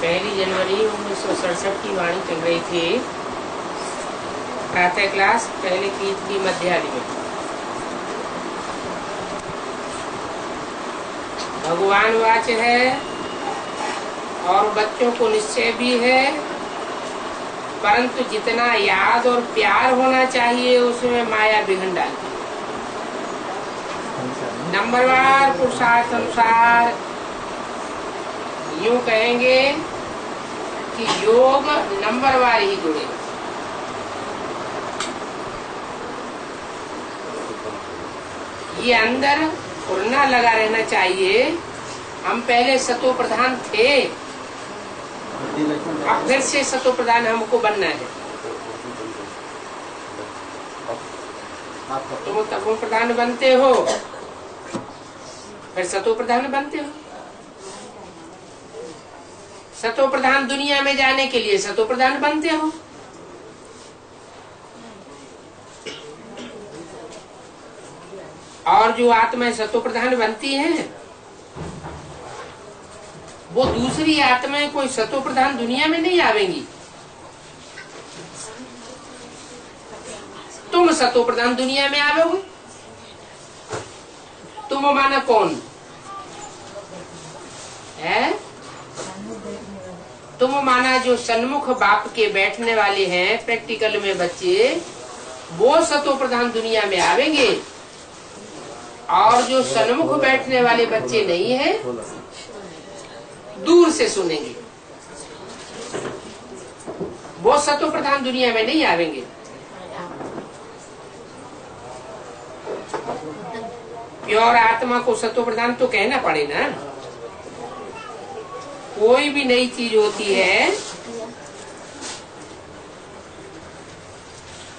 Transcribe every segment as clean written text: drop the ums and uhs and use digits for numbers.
1 जनवरी 1967 की वाणी चल रही थी। प्रातः क्लास पहले की मध्याह्न में। भगवान वाच है और बच्चों को निश्चय भी है, परंतु जितना याद और प्यार होना चाहिए उसमें माया विघ्न डालती है। नंबरवार पुरुषार्थ अनुसार यूं कहेंगे कि योग नंबरवार ही जुड़ेगा। ये अंदर उड़ना लगा रहना चाहिए। हम पहले सतो प्रधान थे, अब फिर से सतो प्रधान हमको बनना है। तुम तपो प्रधान बनते हो, फिर सतो प्रधान बनते हो। सतो प्रधान दुनिया में जाने के लिए सतो प्रधान बनते हो। और जो आत्माएं सतो प्रधान बनती हैं, वो दूसरी आत्माएं कोई सतो प्रधान दुनिया में नहीं आवेंगी। तुम सतो प्रधान दुनिया में आओगे। तुम माना कौन है? तुम माना जो सन्मुख बाप के बैठने वाले हैं प्रैक्टिकल में बच्चे, वो सतो प्रधान दुनिया में आवेंगे। और जो सन्मुख बैठने वाले बच्चे नहीं हैं, दूर से सुनेंगे, वो सतो प्रधान दुनिया में नहीं आवेंगे। प्योर आत्मा को सतो प्रधान तो कहना पड़े ना। कोई भी नई चीज होती है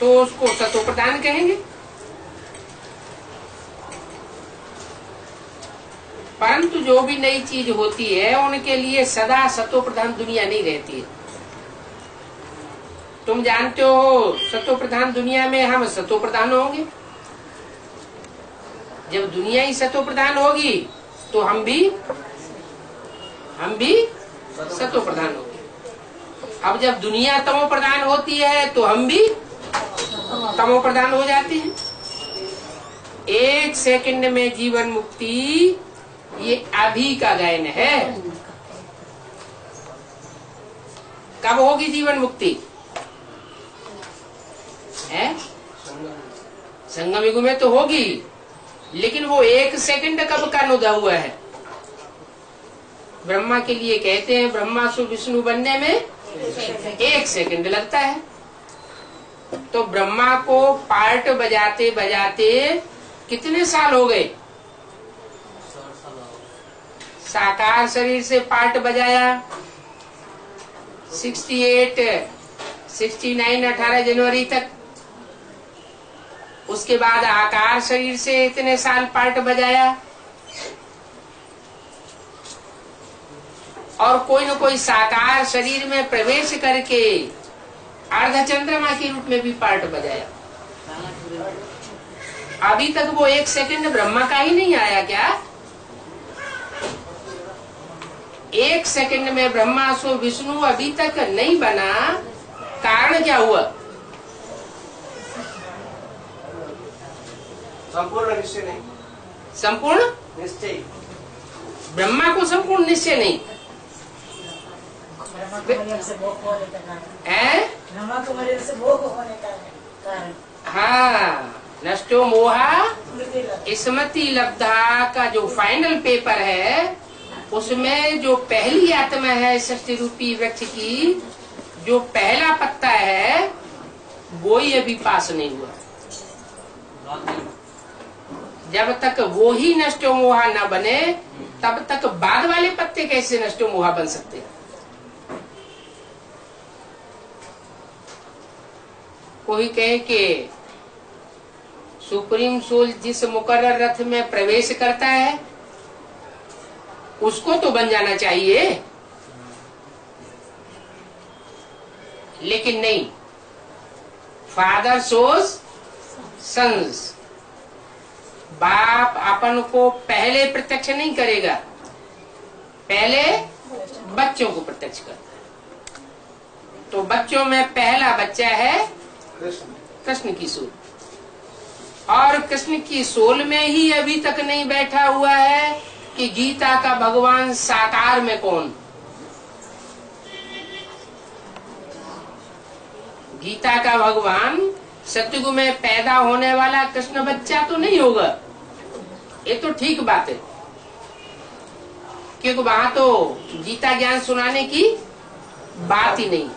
तो उसको सतो प्रधान कहेंगे। परंतु जो भी नई चीज होती है उनके लिए सदा सतो प्रधान दुनिया नहीं रहती है। तुम जानते हो सतो प्रधान दुनिया में हम सतो प्रधान होंगे। जब दुनिया ही सतो प्रधान होगी तो हम भी सतो प्रधान होंगे। अब जब दुनिया तमो प्रधान होती है तो हम भी तमो प्रधान हो जाते हैं। 1 सेकंड में जीवन मुक्ति, ये अभी का गायन है। कब होगी जीवन मुक्ति? है संगम युग में तो होगी, लेकिन वो 1 सेकंड कब का नुदा हुआ है? ब्रह्मा के लिए कहते हैं ब्रह्मा से विष्णु बनने में 1 सेकंड लगता है। तो ब्रह्मा को पार्ट बजाते बजाते कितने साल हो गए? साकार शरीर से पार्ट बजाया 68, 69, 18 जनवरी तक। उसके बाद आकार शरीर से इतने साल पार्ट बजाया, और कोई न कोई साकार शरीर में प्रवेश करके अर्ध चंद्रमा के रूप में भी पार्ट बजाया। अभी तक वो 1 सेकंड ब्रह्मा का ही नहीं आया क्या? 1 सेकंड में ब्रह्मा सो विष्णु अभी तक नहीं बना। कारण क्या हुआ? संपूर्ण निश्चय नहीं। संपूर्ण निश्चय। ब्रह्मा को संपूर्ण निश्चय नहीं है। हाँ, नष्टो मोहा स्मृति लब्धा का जो फाइनल पेपर है, उसमें जो पहली आत्मा है सृष्टि रूपी वृक्ष की, जो पहला पत्ता है, वो ही अभी पास नहीं हुआ। जब तक वो ही नष्टो मोहा न बने, तब तक बाद वाले पत्ते कैसे नष्टो मोहा बन सकते हैं? कोई कहे कि सुप्रीम सोल जिस मुकर्रर रथ में प्रवेश करता है उसको तो बन जाना चाहिए, लेकिन नहीं। फादर सोज सन्स, बाप अपन को पहले प्रत्यक्ष नहीं करेगा, पहले बच्चों को प्रत्यक्ष करता है। तो बच्चों में पहला बच्चा है कृष्ण की सोल, और कृष्ण की सोल में ही अभी तक नहीं बैठा हुआ है कि गीता का भगवान साकार में कौन। गीता का भगवान सतयुग में पैदा होने वाला कृष्ण बच्चा तो नहीं होगा, ये तो ठीक बात है, क्योंकि वहां तो गीता ज्ञान सुनाने की बात ही नहीं।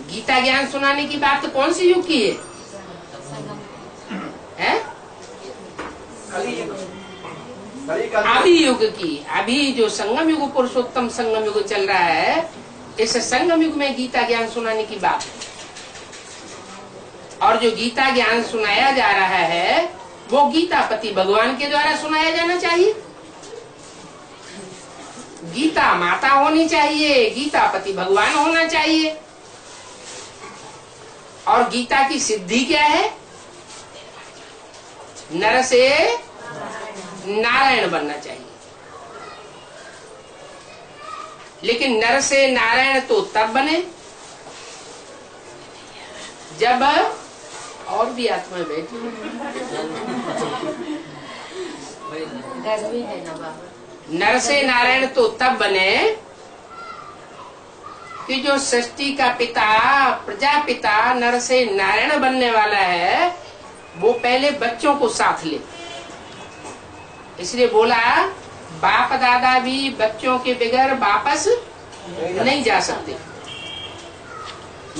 गीता ज्ञान सुनाने की बात कौन सी युग की है? अभी युग की। अभी जो संगम युग, पुरुषोत्तम संगम युग चल रहा है, इस संगम युग में गीता ज्ञान सुनाने की बात है। और जो गीता ज्ञान सुनाया जा रहा है वो गीतापति भगवान के द्वारा सुनाया जाना चाहिए। गीता माता होनी चाहिए, गीतापति भगवान होना चाहिए। और गीता की सिद्धि क्या है? नर से नारायण बनना चाहिए। लेकिन नर से नारायण तो तब बने जब और भी आत्मा बैठी। नर से नारायण तो तब बने कि जो सृष्टि का पिता, प्रजापिता नर से नारायण बनने वाला है, वो पहले बच्चों को साथ ले। इसलिए बोला बाप दादा भी बच्चों के बगैर वापस नहीं जा सकते।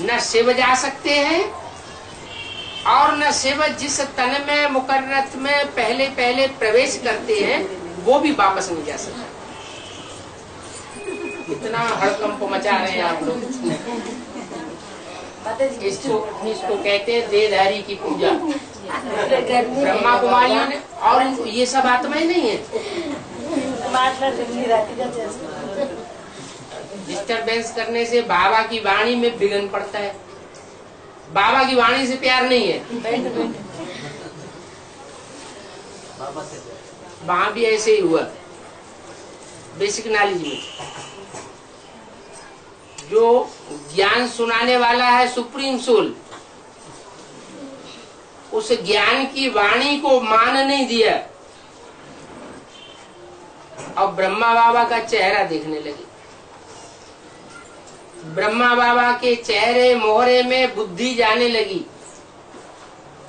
न शिव जा सकते हैं और न शिव जिस तन में मुकर्रत में पहले पहले प्रवेश करते हैं वो भी वापस नहीं जा सकते। इतना हड़कंप मचा रहे हैं आप लोग। इसको कहते हैं देहधारी की पूजा। ब्रह्मा कुमारियों ने, और इनको ये सब आत्माएं नहीं है। डिस्टरबेंस करने से बाबा की वाणी में विघ्न पड़ता है। बाबा की वाणी से प्यार नहीं है। वहां भी ऐसे ही हुआ। बेसिक नॉलेज में जो ज्ञान सुनाने वाला है सुप्रीम सोल, उस ज्ञान की वाणी को मान नहीं दिया और ब्रह्मा बाबा का चेहरा देखने लगे। ब्रह्मा बाबा के चेहरे मोहरे में बुद्धि जाने लगी।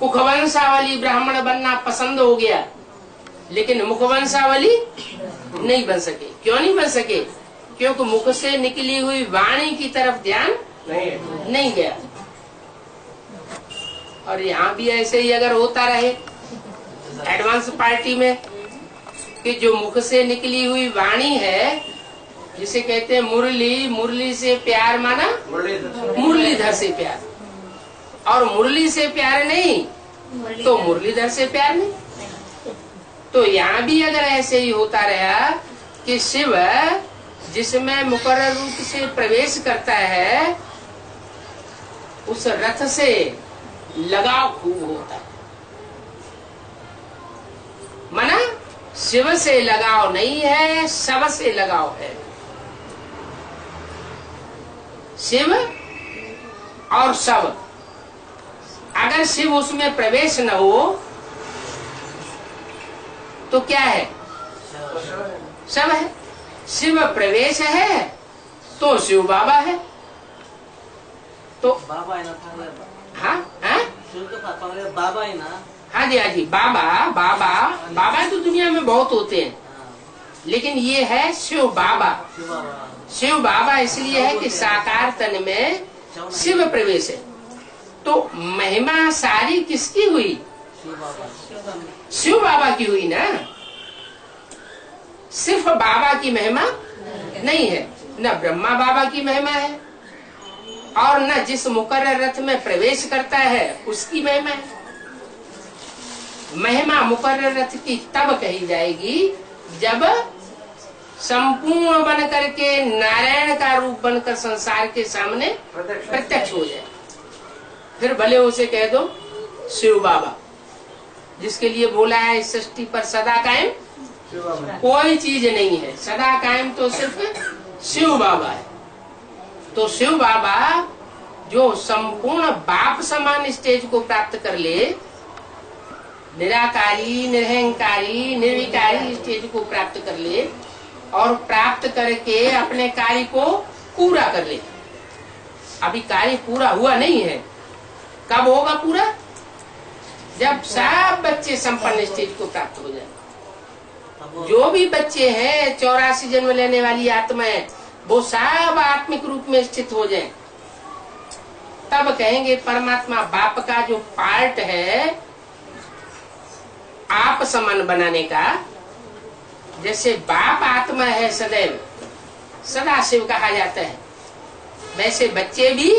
मुखवंशावली ब्राह्मण बनना पसंद हो गया, लेकिन मुखवंशावली नहीं बन सके। क्यों नहीं बन सके? क्योंकि मुख से निकली हुई वाणी की तरफ ध्यान नहीं गया। और यहाँ भी ऐसे ही अगर होता रहे एडवांस पार्टी में, कि जो मुख से निकली हुई वाणी है, जिसे कहते हैं मुरली, मुरली से प्यार माना मुरलीधर से प्यार, और मुरली से प्यार नहीं तो मुरलीधर से प्यार नहीं। तो यहाँ भी अगर ऐसे ही होता रहा कि शिव जिसमें मुकर्रर रूप से प्रवेश करता है, उस रथ से लगाव खूब होता है। माना शिव से लगाव नहीं है, शव से लगाव है। शिव और शव, अगर शिव उसमें प्रवेश न हो तो क्या है? शव है। शिव प्रवेश है तो शिव बाबा है। तो बाबा है ना? हाँ हाँ बाबा है ना? हाँ जी, हाँ जी, बाबा बाबा बाबा तो दुनिया में बहुत होते हैं, लेकिन ये है शिव बाबा। शिव बाबा इसलिए है कि साकार तन में शिव प्रवेश है। तो महिमा सारी किसकी हुई? शिव बाबा की हुई ना। सिर्फ बाबा की महिमा नहीं है, न ब्रह्मा बाबा की महिमा है, और न जिस मुकर्रर रथ में प्रवेश करता है उसकी महिमा है। महिमा मुकर्रर रथ की तब कही जाएगी जब संपूर्ण बन करके नारायण का रूप बनकर संसार के सामने प्रत्यक्ष हो जाए। फिर भले उसे कह दो शिव बाबा, जिसके लिए बोला है सृष्टि पर सदा कायम कोई चीज नहीं है, सदा कायम तो सिर्फ शिव बाबा है। तो शिव बाबा जो संपूर्ण बाप समान स्टेज को प्राप्त कर ले, निराकारी, निरहंकारी, निर्विकारी स्टेज को प्राप्त कर ले और प्राप्त करके अपने कार्य को पूरा कर ले। अभी कार्य पूरा हुआ नहीं है, कब होगा पूरा? जब सब बच्चे संपन्न स्टेज को प्राप्त हो जाए। जो भी बच्चे हैं 84 जन्म लेने वाली आत्माएं, वो सब आत्मिक रूप में स्थित हो जाएं। तब कहेंगे परमात्मा बाप का जो पार्ट है आप समान बनाने का, जैसे बाप आत्मा है सदैव सदा शिव कहा जाता है, वैसे बच्चे भी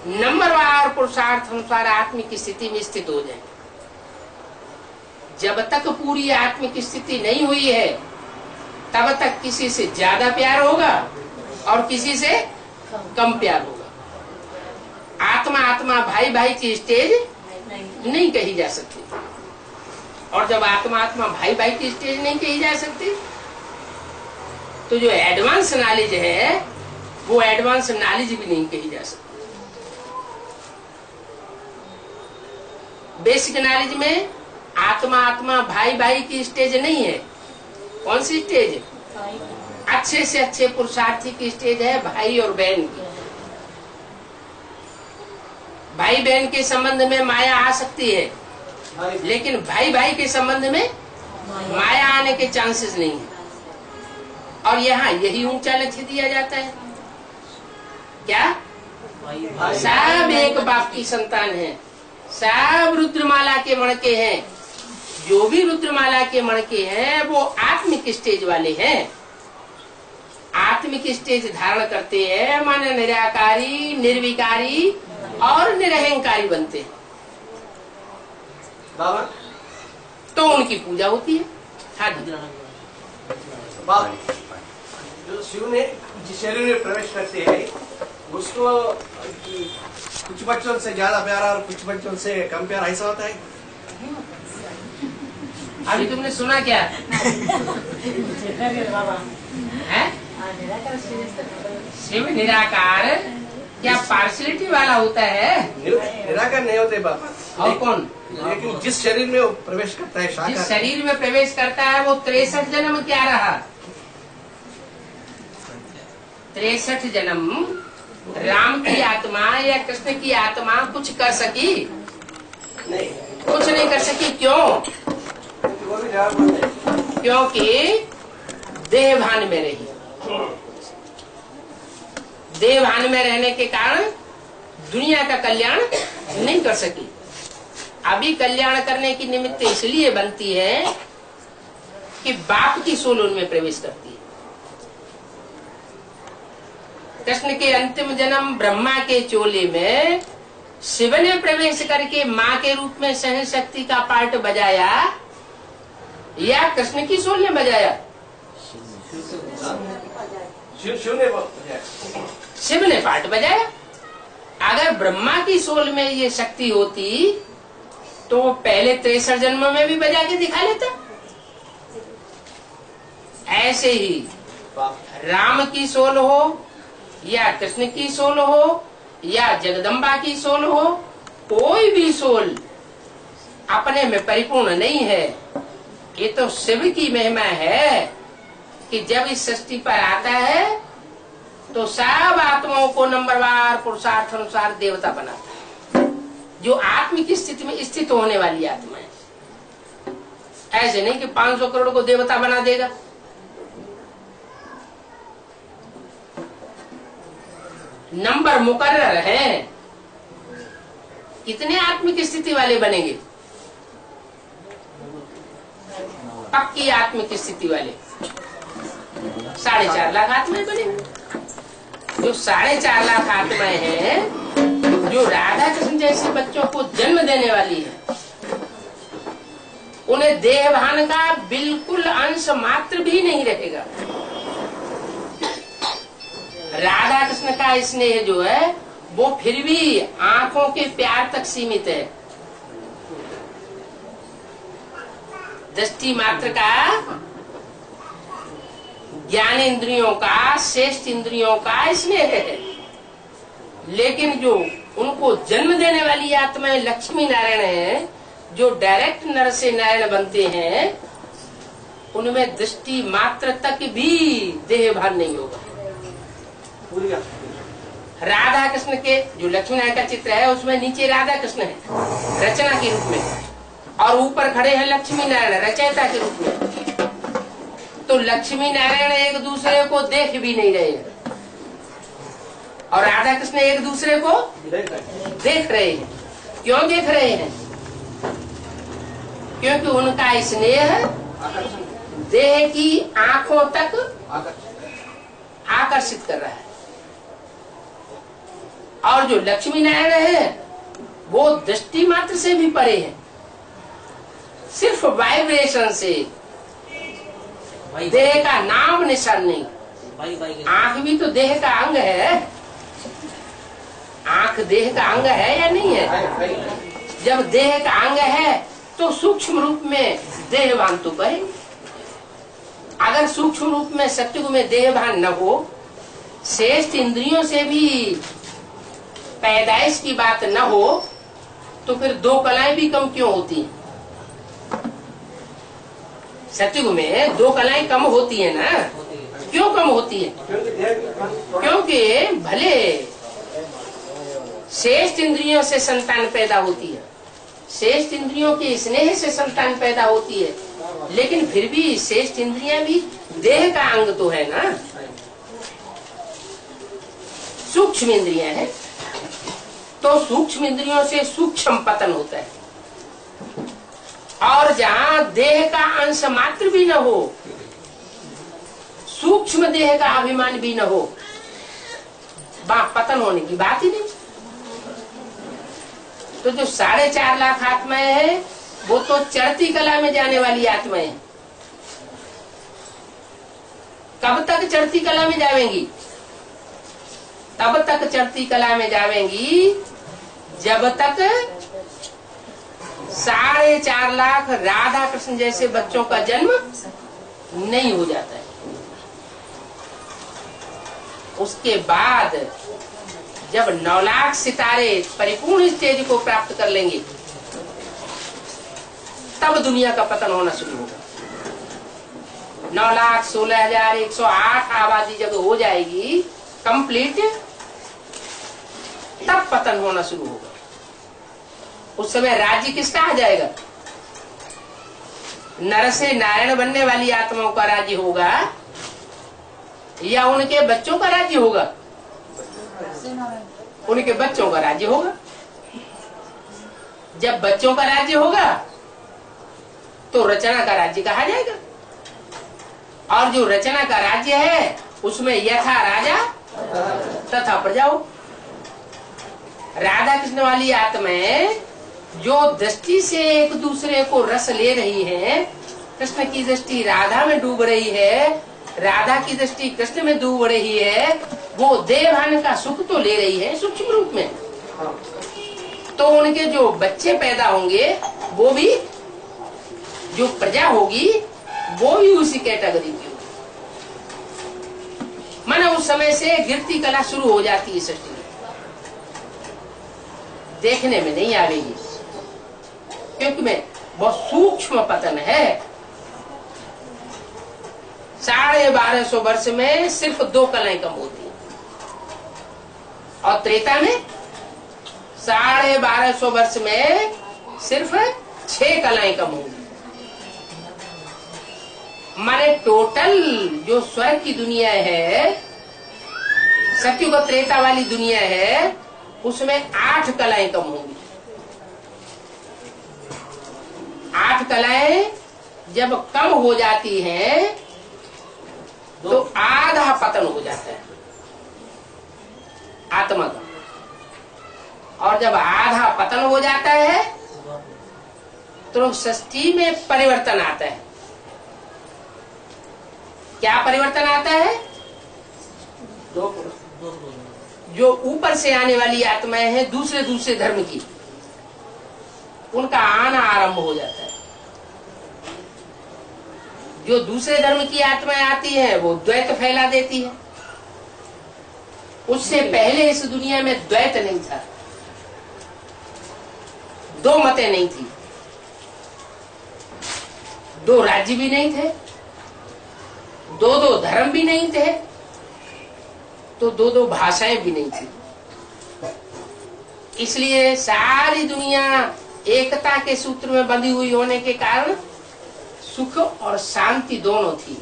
नंबरवार पुरुषार्थ अनुसार आत्मिक स्थिति में स्थित हो जाए। जब तक पूरी आत्मिक स्थिति नहीं हुई है तब तक किसी से ज्यादा प्यार होगा और किसी से कम प्यार होगा। आत्मा आत्मा भाई भाई की स्टेज नहीं कही जा सकती, और जब आत्मा आत्मा भाई भाई की स्टेज नहीं कही जा सकती तो जो एडवांस नॉलेज है वो एडवांस नॉलेज भी नहीं कही जा सकती। बेसिक नॉलेज में आत्मा आत्मा भाई भाई की स्टेज नहीं है। कौन सी स्टेज? अच्छे से अच्छे पुरुषार्थी की स्टेज है भाई और बहन की। भाई बहन के संबंध में माया आ सकती है, लेकिन भाई भाई के संबंध में माया आने के चांसेस नहीं है। और यहाँ यही ऊंचा लक्ष्य दिया जाता है, क्या? सब एक बाप की संतान है, सब रुद्रमाला के मणके हैं। जो भी रुद्रमाला के मणके हैं वो आत्मिक स्टेज वाले हैं, आत्मिक स्टेज धारण करते हैं, माने निराकारी, निर्विकारी और निरहंकारी बनते हैं। बाबा तो उनकी पूजा होती है। हाँ जी। बाबा जो शिव ने जिस शरीर में प्रवेश करते हैं उसको कुछ बच्चों से ज्यादा प्यार और कुछ बच्चों से कम प्यार, ऐसा होता है? अभी तुमने सुना क्या है? शिव निराकार क्या पार्शलिटी वाला होता है? निराकार नहीं होते बाबा। और कौन? लेकिन जिस शरीर में वो प्रवेश करता है, जिस शाकाहार शरीर में प्रवेश करता है वो 63 जन्म क्या रहा? 63 जन्म राम की आत्मा या कृष्ण की आत्मा कुछ कर सकी? नहीं, कुछ नहीं कर सकी। क्यों? वो भी जवाब बोलते हैं। क्योंकि देहभान में रही। देहभान में रहने के कारण दुनिया का कल्याण नहीं कर सकी। अभी कल्याण करने की निमित्त इसलिए बनती है कि बाप की सोल उनमें प्रवेश करती है। कृष्ण के अंतिम जन्म ब्रह्मा के चोले में शिव ने प्रवेश करके माँ के रूप में सहन शक्ति का पार्ट बजाया या कृष्ण की सोल ने बजाया? शिव ने शिव ने पार्ट बजाया। अगर ब्रह्मा की सोल में ये शक्ति होती तो वो पहले 63 जन्म में भी बजा के दिखा लेता। ऐसे ही राम की सोल हो या कृष्ण की सोल हो या जगदम्बा की सोल हो, कोई भी सोल अपने में परिपूर्ण नहीं है। ये तो शिव की महिमा है कि जब इस सृष्टि पर आता है तो सब आत्माओं को नंबरवार पुरुषार्थ अनुसार देवता बनाता है, जो आत्मिक स्थिति में स्थित होने वाली आत्मा है। ऐसे नहीं कि 500 करोड़ को देवता बना देगा। नंबर मुकर्रर है, कितने आत्मिक स्थिति वाले बनेंगे? पक्की आत्मिक स्थिति वाले 4.5 लाख आत्माएं बनेंगे। जो 4.5 लाख आत्माएं हैं जो राधा कृष्ण जैसे बच्चों को जन्म देने वाली है, उन्हें देहभान का बिल्कुल अंश मात्र भी नहीं रहेगा। राधा कृष्ण का स्नेह जो है वो फिर भी आंखों के प्यार तक सीमित है। दृष्टि मात्र का, ज्ञान इंद्रियों का, श्रेष्ठ इंद्रियों का स्नेह है। लेकिन जो उनको जन्म देने वाली आत्मा लक्ष्मी नारायण है, जो डायरेक्ट नर से नारायण बनते हैं, उनमें दृष्टि मात्र तक भी देह भान नहीं होगा। राधा कृष्ण के जो लक्ष्मी नारायण का चित्र है, उसमें नीचे राधा कृष्ण है रचना के रूप में, और ऊपर खड़े हैं लक्ष्मी नारायण रचयिता के रूप में। तो लक्ष्मी नारायण एक दूसरे को देख भी नहीं रहे हैं, और राधा कृष्ण एक दूसरे को देख रहे हैं। क्यों देख रहे हैं? क्योंकि उनका स्नेह देह की आंखों तक आकर्षित कर रहा है। और जो लक्ष्मी नारायण है, वो दृष्टि मात्र से भी परे है। सिर्फ वाइब्रेशन से, देह का नाम निशान नहीं। आंख भी तो देह का अंग है। आंख देह का अंग है या नहीं है? जब देह का अंग है तो सूक्ष्म रूप में देहभान तो करे। अगर सूक्ष्म रूप में सत्युग में देहभान न हो, श्रेष्ठ इंद्रियों से भी पैदाइश की बात न हो, तो फिर दो कलाएं भी कम क्यों होती हैं? सत्युग में दो कलाएं कम होती है ना। क्यों कम होती है? क्योंकि भले श्रेष्ठ इंद्रियों से संतान पैदा होती है, श्रेष्ठ इंद्रियों के स्नेह से संतान पैदा होती है, लेकिन फिर भी श्रेष्ठ इंद्रियां भी देह का अंग तो है ना, सूक्ष्म इंद्रियां हैं। तो सूक्ष्म इंद्रियों से सूक्ष्म पतन होता है। और जहाँ देह का अंश मात्र भी न हो, सूक्ष्म देह का अभिमान भी न हो, वहां पतन होने की बात ही नहीं। तो जो 4.5 लाख आत्माएं हैं, वो तो चढ़ती कला में जाने वाली आत्माएं हैं। कब तक चढ़ती कला में जावेंगी? तब तक चढ़ती कला में जावेंगी जब तक 4.5 लाख राधा कृष्ण जैसे बच्चों का जन्म नहीं हो जाता है। उसके बाद जब 9 लाख सितारे परिपूर्ण स्टेज को प्राप्त कर लेंगे, तब दुनिया का पतन होना शुरू होगा। 9,16,108 आबादी जब हो जाएगी कंप्लीट, तब पतन होना शुरू होगा। उस समय राज्य किसका आ जाएगा? नर से नारायण बनने वाली आत्माओं का राज्य होगा या उनके बच्चों का राज्य होगा? उनके बच्चों का राज्य होगा। जब बच्चों का राज्य होगा तो रचना का राज्य कहा जाएगा। और जो रचना का राज्य है, उसमें यथा राजा तथा प्रजा हो। राधा कृष्ण वाली आत्माएं जो दृष्टि से एक दूसरे को रस ले रही हैं, कृष्ण की दृष्टि राधा में डूब रही है, राधा की दृष्टि कृष्ण में डूब रही है, वो देवभान का सुख तो ले रही है सूक्ष्म रूप में। तो उनके जो बच्चे पैदा होंगे, वो भी, जो प्रजा होगी वो भी उसी कैटेगरी की होगी। माना उस समय से गिरती कला शुरू हो जाती है सृष्टि में, देखने में नहीं आएगी, क्योंकि में बहुत सूक्ष्म पतन है। 1250 वर्ष में सिर्फ 2 कलाएं कम होती है, और त्रेता में 1250 वर्ष में सिर्फ 6 कलाएं कम होंगी। माने टोटल जो स्वर्ग की दुनिया है, सत्युग त्रेता वाली दुनिया है, उसमें 8 कलाएं कम होंगी। 8 कलाएं जब कम हो जाती हैं तो आधा पतन हो जाता है आत्मा का। और जब आधा पतन हो जाता है तो सृष्टि में परिवर्तन आता है। क्या परिवर्तन आता है? जो ऊपर से आने वाली आत्माएं हैं दूसरे दूसरे धर्म की, उनका आना आरंभ हो जाता है। जो दूसरे धर्म की आत्माएं आती है वो द्वैत फैला देती है। उससे पहले इस दुनिया में द्वैत नहीं था, दो मतें नहीं थी, दो राज्य भी नहीं थे, दो दो धर्म भी नहीं थे, तो दो दो भाषाएं भी नहीं थी। इसलिए सारी दुनिया एकता के सूत्र में बंधी हुई होने के कारण सुख और शांति दोनों थी।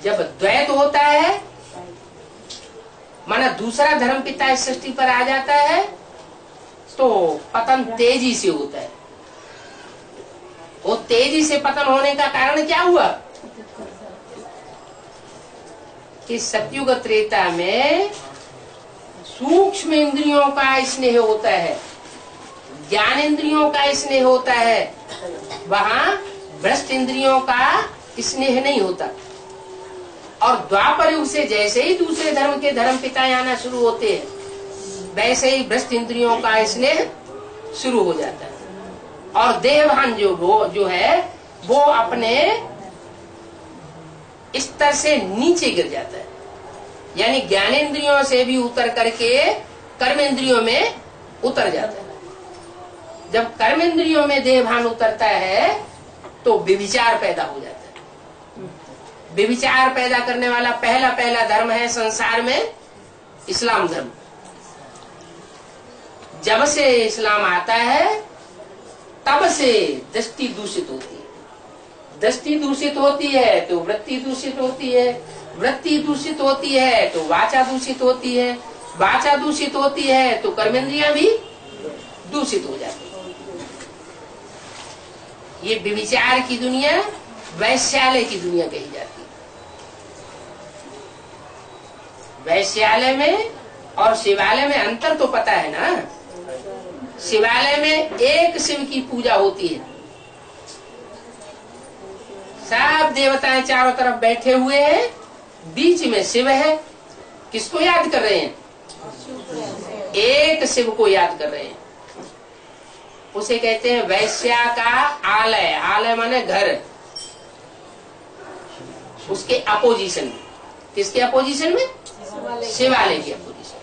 जब द्वैत होता है, माना दूसरा धर्म पिता इस सृष्टि पर आ जाता है, तो पतन तेजी से होता है। वो तेजी से पतन होने का कारण क्या हुआ कि सतयुग त्रेता में सूक्ष्म इंद्रियों का स्नेह होता है, ज्ञान इंद्रियों का स्नेह होता है, वहां भ्रष्ट इंद्रियों का स्नेह नहीं होता। और द्वापर युग से जैसे ही दूसरे धर्म के धर्म पिता आना शुरू होते हैं, वैसे ही भ्रष्ट इंद्रियों का स्नेह शुरू हो जाता है। और देहभान जो है वो अपने स्तर से नीचे गिर जाता है, यानी ज्ञानेंद्रियों से भी उतर करके कर्मेंद्रियों में उतर जाता है। जब कर्मेंद्रियों में देहभान उतरता है तो व्यभिचार पैदा हो जाता है। व्यभिचार पैदा करने वाला पहला धर्म है संसार में इस्लाम धर्म। जब से इस्लाम आता है तब से दृष्टि दूषित होती है, दृष्टि दूषित होती है तो वृत्ति दूषित होती है, वृत्ति दूषित होती है तो वाचा दूषित होती है, वाचा दूषित होती है तो कर्मेंद्रियां भी दूषित हो जाती है। ये व्यभिचार की दुनिया वैश्यालय की दुनिया कही जाती है। वैश्यालय में और शिवालय में अंतर तो पता है ना। शिवालय में एक शिव की पूजा होती है, सब देवताएं चारों तरफ बैठे हुए हैं, बीच में शिव है। किसको याद कर रहे हैं? एक शिव को याद कर रहे हैं। उसे कहते हैं वैश्या का आलय। आलय माने घर। उसके अपोजिशन में, किसके अपोजिशन में? शिवालय की अपोजिशन।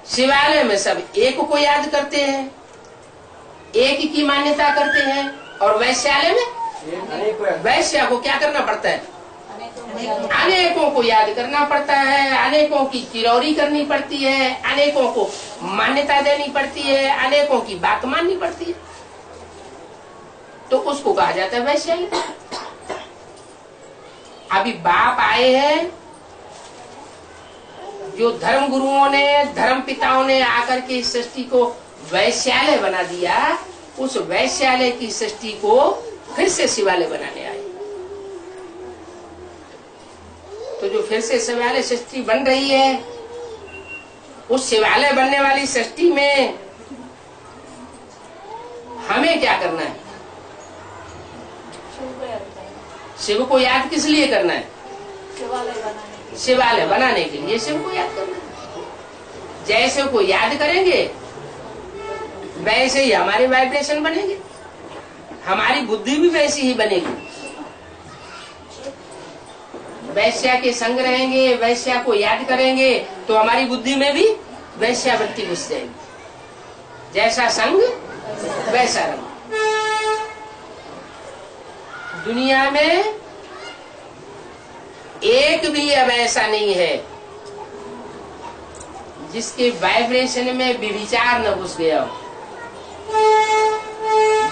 शिवालय में सब एक को याद करते हैं, एक की मान्यता करते हैं। और वैश्यालय में वैश्या को क्या करना पड़ता है? अनेकों को याद करना पड़ता है, अनेकों की चिरौरी करनी पड़ती है, अनेकों को मान्यता देनी पड़ती है, अनेकों की बात माननी पड़ती है। तो उसको कहा जाता है वैश्यालय। अभी बाप आए हैं, जो धर्म गुरुओं ने, धर्म पिताओं ने आकर के इस सृष्टि को वैश्यालय बना दिया, उस वैश्यालय की सृष्टि को फिर से शिवालय बनाने आए। तो जो फिर से शिवालय सृष्टि बन रही है, उस शिवालय बनने वाली सृष्टि में हमें क्या करना है? शिव को याद किस लिए करना है? शिवालय बनाने के लिए शिव को याद करना है। जैसे को याद करेंगे वैसे ही हमारे वाइब्रेशन बनेंगे, हमारी बुद्धि भी वैसी ही बनेगी। वैश्या के संग रहेंगे, वैश्या को याद करेंगे तो हमारी बुद्धि में भी वैश्यावृत्ति घुस जाएगी। जैसा संग वैसा रंग। दुनिया में एक भी अब ऐसा नहीं है जिसके वाइब्रेशन में व्यभिचार न घुस गया हो,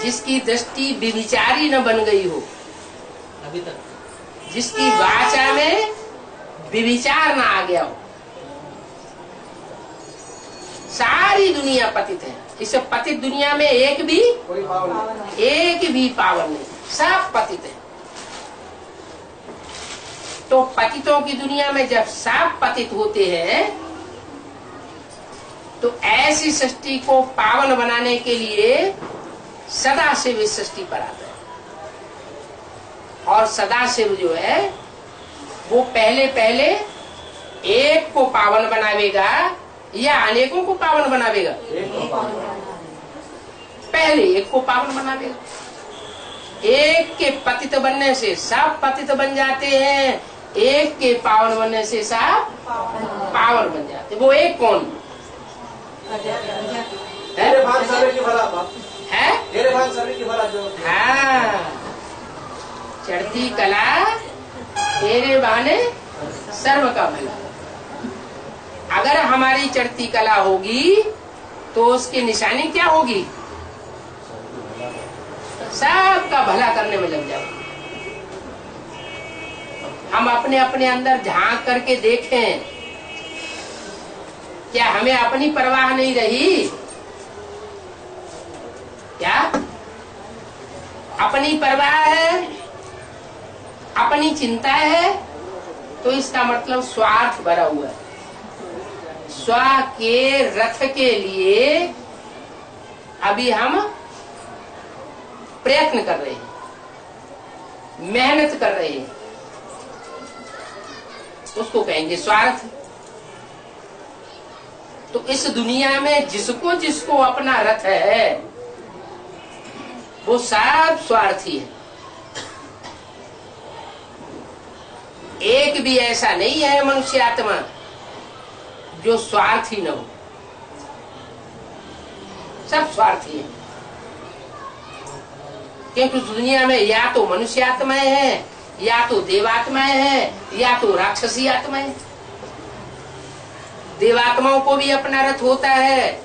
जिसकी दृष्टि व्यभिचारी न बन गई हो अभी तक, जिसकी वाचा में व्यभिचार न आ गया हो। सारी दुनिया पतित है। इस पतित दुनिया में एक भी पावन नहीं, सब पतित है। तो पतितों की दुनिया में जब सब पतित होते हैं तो ऐसी सृष्टि को पावन बनाने के लिए सदाशिव इस सृष्टि पर आता है। और सदाशिव जो है वो पहले एक को पावन बनावेगा या अनेकों को पावन बनावेगा? पहले एक को पावन बनावेगा। एक के पतित बनने से सब पतित बन जाते हैं, एक के पावन बनने से सब पावन बन जाते। वो एक कौन तेरे भाग सर्वे की भला बाप, है? तेरे भाग सर्वे की भला जो हाँ, चढ़ती कला तेरे बहाने सर्व का भला। अगर हमारी चढ़ती कला होगी तो उसकी निशानी क्या होगी? सबका भला करने में लग जाओ। हम अपने अपने अंदर झांक करके देखें, क्या हमें अपनी परवाह नहीं रही? क्या अपनी परवाह है, अपनी चिंता है, तो इसका मतलब स्वार्थ भरा हुआ है। स्व के रथ के लिए अभी हम प्रयत्न कर रहे हैं, मेहनत कर रहे हैं, उसको कहेंगे स्वार्थ। तो इस दुनिया में जिसको जिसको अपना रथ है वो सब स्वार्थी है। एक भी ऐसा नहीं है मनुष्य आत्मा जो स्वार्थी न हो, सब स्वार्थी है। क्योंकि दुनिया में या तो मनुष्य आत्माएं हैं, या तो देवात्माएं हैं, या तो राक्षसी आत्माएं। देवात्माओं को भी अपना रथ होता है,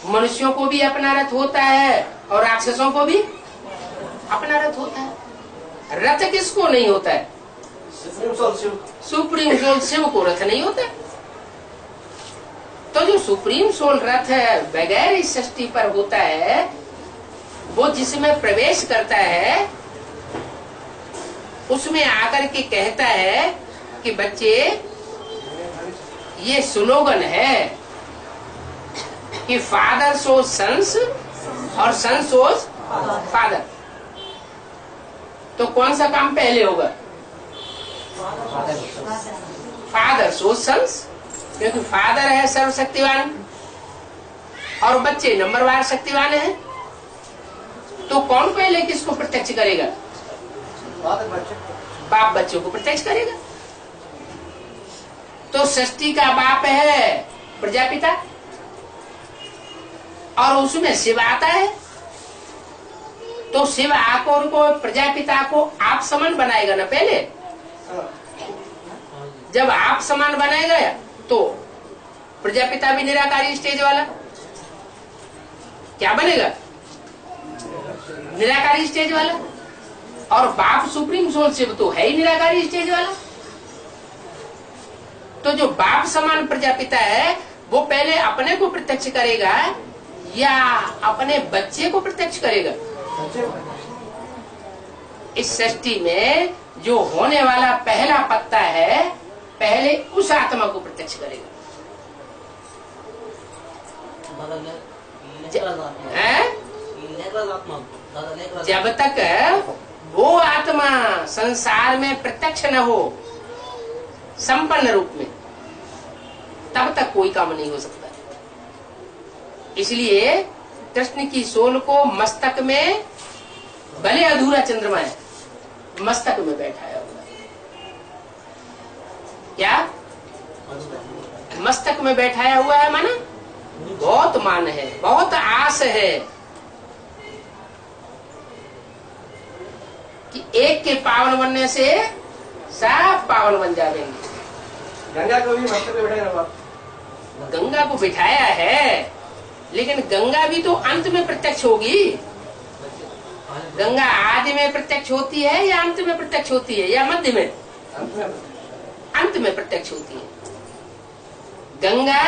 मनुष्यों को भी अपना रथ होता है, और राक्षसों को भी अपना रथ होता है। रथ किसको नहीं होता है? सुप्रीम सोल शिव को रथ नहीं होता। तो जो सुप्रीम सोल रथ है बगैर इस सृष्टि पर होता है, वो जिसमें प्रवेश करता है उसमें आकर के कहता है कि बच्चे ये स्लोगन है कि फादर सोज सन्स और सन सोज फादर। तो कौन सा काम पहले होगा? फादर सोज सन्स, क्योंकि फादर है सर्वशक्तिवान और बच्चे नंबरवार शक्तिवान है। तो कौन पहले किसको प्रत्यक्ष करेगा? बाप बच्चों को प्रत्यक्ष करेगा। तो सृष्टि का बाप है प्रजापिता, और उसमें शिव आता है। तो शिव आकर को प्रजापिता को आप समान बनाएगा ना पहले। जब आप समान बनाएगा तो प्रजापिता भी निराकारी स्टेज वाला क्या बनेगा? निराकारी स्टेज वाला। और बाप सुप्रीम सोल शिव तो है ही निराकारी स्टेज वाला। तो जो बाप समान प्रजापिता है वो पहले अपने को प्रत्यक्ष करेगा या अपने बच्चे को प्रत्यक्ष करेगा? इस सृष्टि में जो होने वाला पहला पत्ता है पहले उस आत्मा को प्रत्यक्ष करेगा। जब तक वो आत्मा संसार में प्रत्यक्ष न हो संपन्न रूप में, तब तक कोई काम नहीं हो सकता। इसलिए कृष्ण की सोल को मस्तक में, भले अधूरा चंद्रमा है, मस्तक में बैठाया हुआ है। क्या मस्तक में बैठाया हुआ है? माना बहुत मान है, बहुत आस है कि एक के पावन बनने से सब पावन बन जाएंगे। गंगा को भी मस्तक में बैठाया बाप। गंगा को बिठाया है, लेकिन गंगा भी तो अंत में प्रत्यक्ष होगी। गंगा आदि में प्रत्यक्ष होती है या अंत में प्रत्यक्ष होती है या मध्य में? अंत में प्रत्यक्ष होती है। गंगा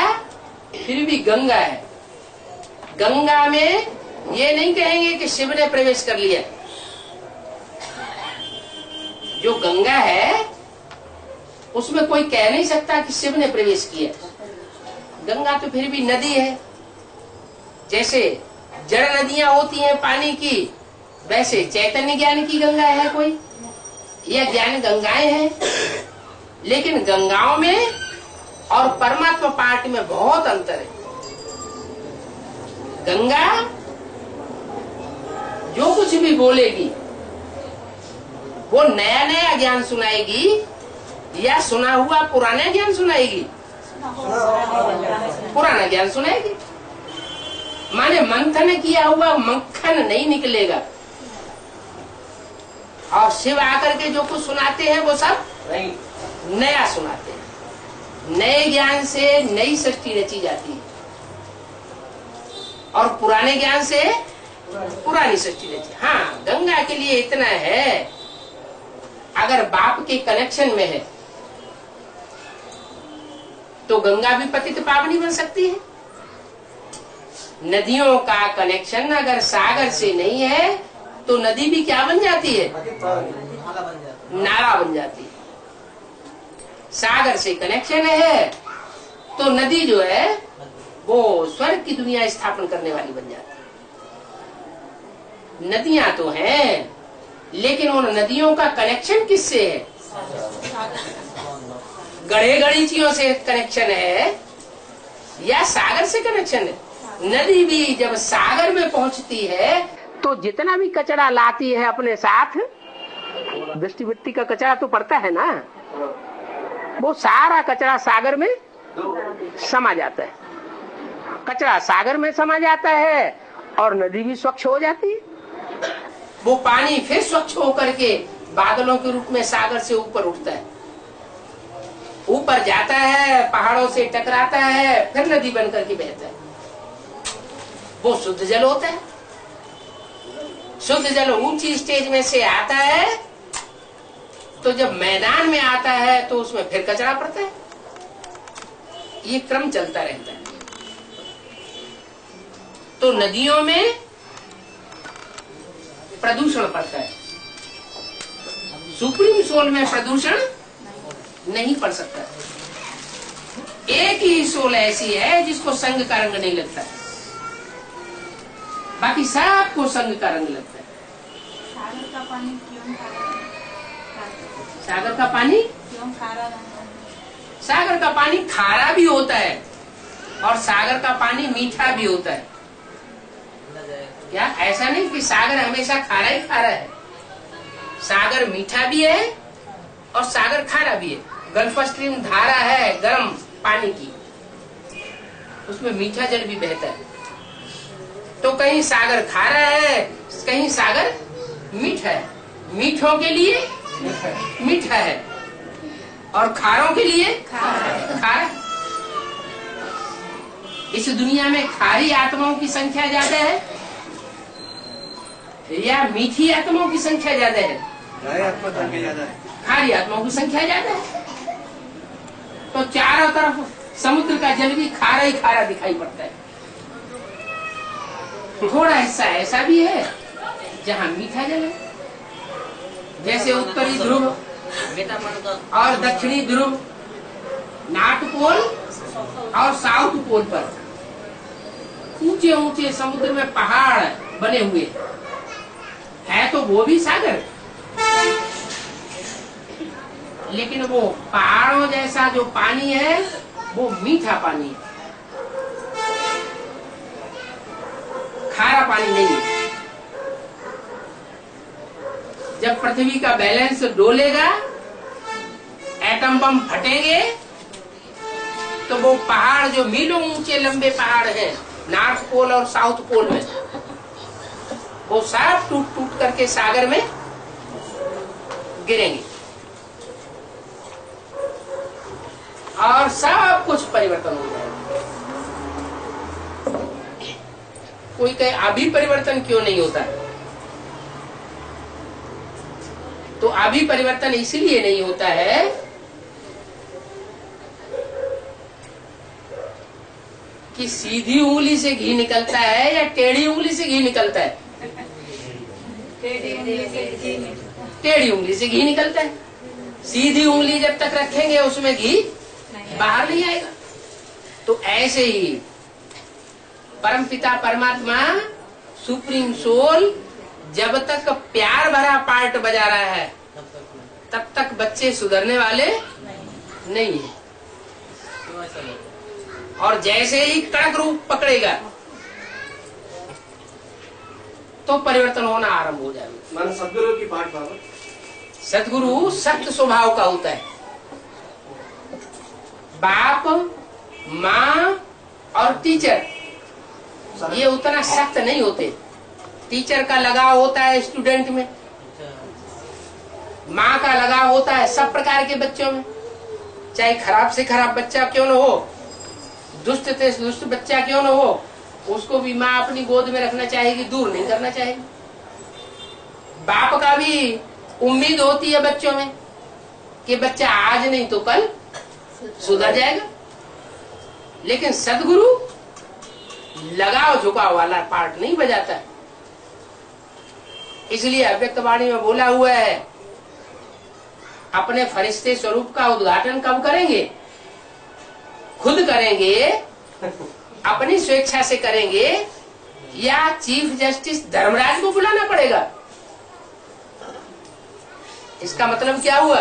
फिर भी गंगा है। गंगा में ये नहीं कहेंगे कि शिव ने प्रवेश कर लिया। जो गंगा है उसमें कोई कह नहीं सकता कि शिव ने प्रवेश किया। गंगा तो फिर भी नदी है। जैसे जड़ नदियां होती हैं पानी की, वैसे चैतन्य ज्ञान की गंगा है कोई, यह ज्ञान गंगाएं हैं। लेकिन गंगाओं में और परमात्मा पार्ट में बहुत अंतर है। गंगा जो कुछ भी बोलेगी वो नया नया ज्ञान सुनाएगी या सुना हुआ पुराना ज्ञान सुनाएगी? पुराना ज्ञान सुनाएगी। माने मंथन किया हुआ मक्खन नहीं निकलेगा। और शिव आकर के जो कुछ सुनाते हैं वो सब नया सुनाते हैं। नए ज्ञान से नई सृष्टि रची जाती है और पुराने ज्ञान से पुरानी सृष्टि रची। हाँ, गंगा के लिए इतना है, अगर बाप के कनेक्शन में है तो गंगा भी पतित पावनी बन सकती है। नदियों का कनेक्शन अगर सागर से नहीं है तो नदी भी क्या बन जाती है? नाला बन जाती है। सागर से कनेक्शन है तो नदी जो है वो स्वर्ग की दुनिया स्थापन करने वाली बन जाती है। नदियां तो हैं, लेकिन उन नदियों का कनेक्शन किससे है? गढ़े गणितियों से कनेक्शन है या सागर से कनेक्शन है? नदी भी जब सागर में पहुंचती है तो जितना भी कचरा लाती है अपने साथ, दृष्टि वृत्ति का कचरा तो पड़ता है ना, वो सारा कचरा सागर में समा जाता है। कचरा सागर में समा जाता है और नदी भी स्वच्छ हो जाती है। वो पानी फिर स्वच्छ होकर के बादलों के रूप में सागर से ऊपर उठता है, ऊपर जाता है, पहाड़ों से टकराता है, फिर नदी बनकर के बहता है। वो शुद्ध जल होता है। शुद्ध जल ऊंची स्टेज में से आता है तो जब मैदान में आता है तो उसमें फिर कचरा पड़ता है। ये क्रम चलता रहता है। तो नदियों में प्रदूषण पड़ता है, सुप्रीम सोल में प्रदूषण नहीं पड़ सकता। एक ही सोल ऐसी है जिसको संग का रंग नहीं लगता है, बाकी सबको संग का रंग लगता है। सागर का पानी क्यों खारा? सागर का पानी क्यों खारा? सागर का पानी खारा भी होता है और सागर का पानी मीठा भी होता है। क्या ऐसा नहीं कि सागर हमेशा खारा ही खारा है? सागर मीठा भी है और सागर खारा भी है। गल्फ स्ट्रीम धारा है गर्म पानी की, उसमें मीठा जल भी बहता है। तो कहीं सागर खारा है, कहीं सागर मीठा है। मीठों के लिए मीठा है और खारों के लिए खारा। इस दुनिया में खारी आत्माओं की संख्या ज्यादा है या मीठी आत्माओं की संख्या ज्यादा है? खारी आत्माओं की संख्या ज्यादा है। तो चारों तरफ समुद्र का जल भी खारा ही खारा दिखाई पड़ता है। थोड़ा हिस्सा ऐसा भी है जहाँ मीठा जल है, जैसे उत्तरी ध्रुव और दक्षिणी ध्रुव, नॉर्थ पोल और साउथ पोल पर ऊंचे ऊंचे समुद्र में पहाड़ बने हुए है, तो वो भी सागर, लेकिन वो पहाड़ों जैसा जो पानी है वो मीठा पानी है, खारा पानी नहीं है। जब पृथ्वी का बैलेंस डोलेगा, एटम बम फटेंगे, तो वो पहाड़ जो मीलों ऊंचे लंबे पहाड़ हैं नॉर्थ पोल और साउथ पोल में, वो सब टूट टूट करके सागर में गिरेंगे और सब कुछ परिवर्तन हो जाएगा। कोई कहे अभी परिवर्तन क्यों नहीं होता है? तो अभी परिवर्तन इसलिए नहीं होता है कि सीधी उंगली से घी निकलता है या टेढ़ी उंगली से घी निकलता है? टेढ़ी उंगली से घी निकलता है। सीधी उंगली जब तक रखेंगे उसमें घी बाहर नहीं आएगा। तो ऐसे ही परमपिता परमात्मा सुप्रीम सोल जब तक प्यार भरा पार्ट बजा रहा है तब तक बच्चे सुधरने वाले नहीं है। और जैसे ही कड़क रूप पकड़ेगा तो परिवर्तन होना आरंभ हो जाएगा। मन सदगुरु की पाठ बाबा। सदगुरु सख्त स्वभाव का होता है। बाप, माँ और टीचर ये उतना सख्त नहीं होते। टीचर का लगाव होता है स्टूडेंट में, माँ का लगाव होता है सब प्रकार के बच्चों में, चाहे खराब से खराब बच्चा क्यों न हो, दुष्ट से दुष्ट बच्चा क्यों न हो, उसको भी माँ अपनी गोद में रखना चाहेगी, दूर नहीं करना चाहेगी। बाप का भी उम्मीद होती है बच्चों में कि बच्चा आज नहीं तो कल सुधर जाएगा। लेकिन सदगुरु लगाव झुकाव वाला पार्ट नहीं बजाता है। इसलिए अव्यक्त वाणी में बोला हुआ है, अपने फरिश्ते स्वरूप का उद्घाटन कब करेंगे? खुद करेंगे, अपनी स्वेच्छा से करेंगे, या चीफ जस्टिस धर्मराज को बुलाना पड़ेगा? इसका मतलब क्या हुआ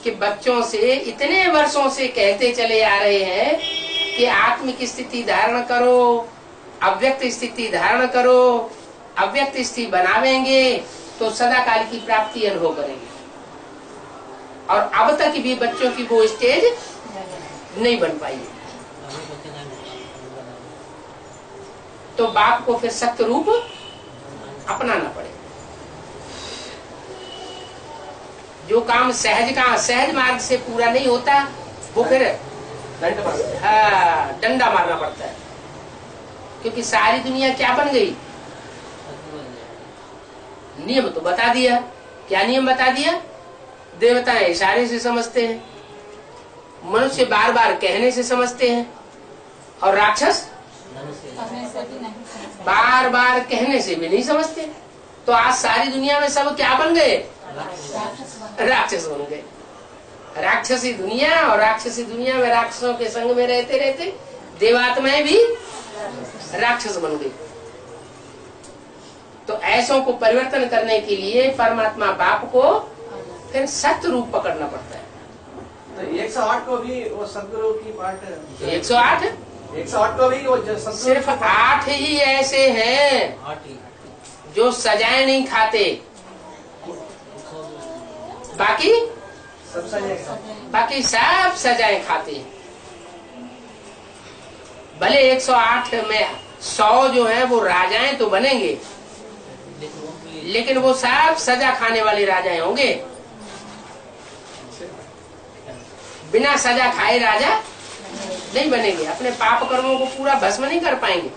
कि बच्चों से इतने वर्षों से कहते चले आ रहे हैं कि आत्मिक स्थिति धारण करो, अव्यक्त स्थिति धारण करो, अव्यक्त स्थिति बनावेंगे तो सदा काल की प्राप्ति अनुभव करेंगे। और अब तक भी बच्चों की वो स्टेज नहीं बन पाई। तो बाप को फिर सख्त रूप अपनाना पड़ेगा। जो काम सहज मार्ग से पूरा नहीं होता वो फिर डंडा मारना पड़ता है। क्योंकि सारी दुनिया क्या बन गई? नियम तो बता दिया। क्या नियम बता दिया? देवताएं इशारे से समझते हैं, मनुष्य बार बार कहने से समझते हैं, और राक्षस बार बार कहने से भी नहीं समझते। तो आज सारी दुनिया में सब क्या बन गए? राक्षस बन गए। राक्षसी दुनिया, और राक्षसी दुनिया में राक्षसों के संग में रहते रहते देवात्माएं भी राक्षस बन गई। तो ऐसों को परिवर्तन करने के लिए परमात्मा बाप को फिर सत्य रूप पकड़ना पड़ता है। तो 108 को भी वो सदगुरु की पाठ 108 को भी वो सिर्फ 8 ही ऐसे हैं जो सजाएं नहीं खाते, बाकी सब सजाएं खाते हैं। भले 108 में 100 जो है वो राजाएं तो बनेंगे, लेकिन वो सब सजा खाने वाले राजाएं होंगे। बिना सजा खाए राजा नहीं बनेंगे, अपने पाप कर्मों को पूरा भस्म नहीं कर पाएंगे।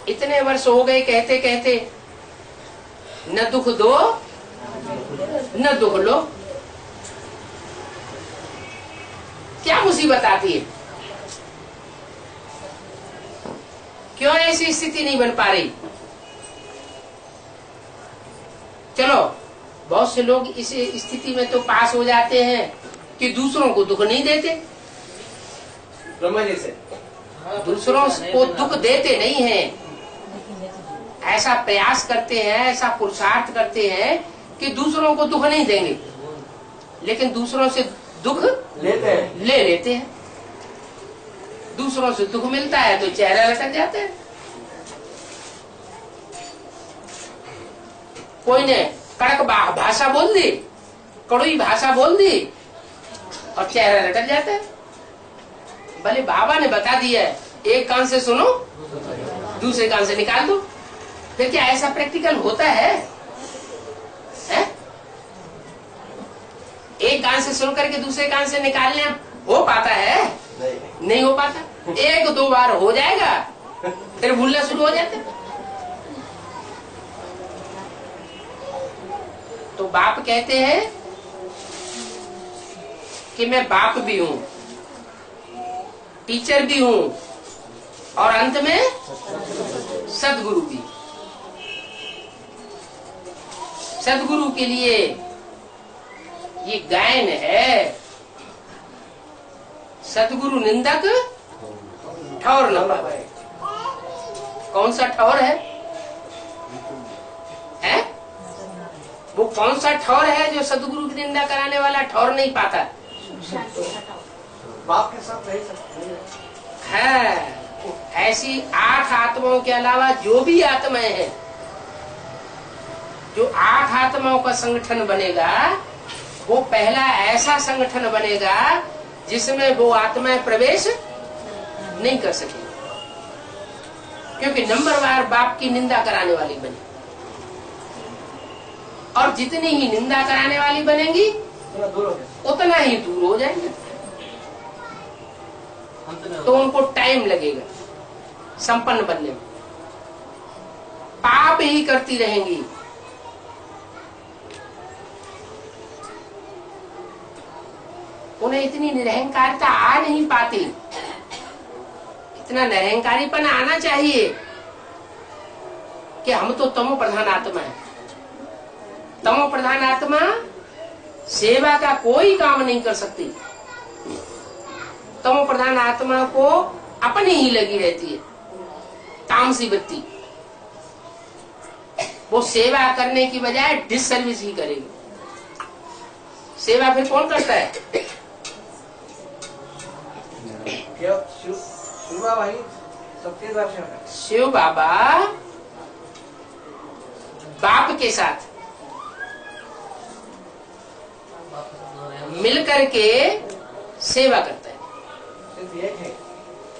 इतने वर्ष हो गए कहते कहते, न दुख दो न दुख लो। क्या मुसीबत आती है? क्यों ऐसी स्थिति नहीं बन पा रही? चलो, बहुत से लोग इस स्थिति में तो पास हो जाते हैं कि दूसरों को दुख नहीं देते। ब्रह्मा जी से दूसरों को दुख देते नहीं हैं, ऐसा प्रयास करते हैं, ऐसा पुरुषार्थ करते हैं कि दूसरों को दुख नहीं देंगे, लेकिन दूसरों से दुख ले लेते हैं। दूसरों से दुख मिलता है तो चेहरा लटक जाता है। कोई ने कड़क भाषा बोल दी, कड़वी भाषा बोल दी और चेहरा लटक जाता है। भले बाबा ने बता दिया है, एक कान से सुनो दूसरे कान से निकाल दो। फिर क्या ऐसा प्रैक्टिकल होता है? एक कान से सुन करके दूसरे कान से निकालने हो पाता है? नहीं हो पाता। एक दो बार हो जाएगा फिर भूलना शुरू हो जाता है। तो बाप कहते हैं कि मैं बाप भी हूं, टीचर भी हूं, और अंत में सदगुरु भी। सदगुरु के लिए ये गायन है, सदगुरु निंदक ठौर न पाए। कौन सा ठौर है? वो कौन सा ठौर है जो सदगुरु की निंदा कराने वाला ठौर नहीं पाता? बाप के साथ नहीं सकते है। ऐसी 8 आत्माओं के अलावा जो भी आत्माएं हैं, जो 8 आत्माओं का संगठन बनेगा, वो पहला ऐसा संगठन बनेगा जिसमें वो आत्माएं प्रवेश नहीं कर सकेंगी, क्योंकि नंबरवार बाप की निंदा कराने वाली बनी, और जितनी ही निंदा कराने वाली बनेंगी थोड़ा दूर हो गया। उतना ही दूर हो जाएंगे। तो उनको टाइम लगेगा संपन्न बनने में, पाप ही करती रहेंगी। उन्हें इतनी निरहंकारिता आ नहीं पाती। इतना निरहंकारीपन आना चाहिए कि हम तो तमो प्रधान आत्मा है। तमो प्रधान आत्मा सेवा का कोई काम नहीं कर सकती। तमो प्रधान आत्मा को अपनी ही लगी रहती है तामसी बत्ती। वो सेवा करने की बजाय डिससर्विस ही करेगी। सेवा फिर कौन करता है? शिव बाबा ही सबके दर्शन है। शिव बाबा बाप के साथ मिलकर के सेवा करता है। सिर्फ एक है।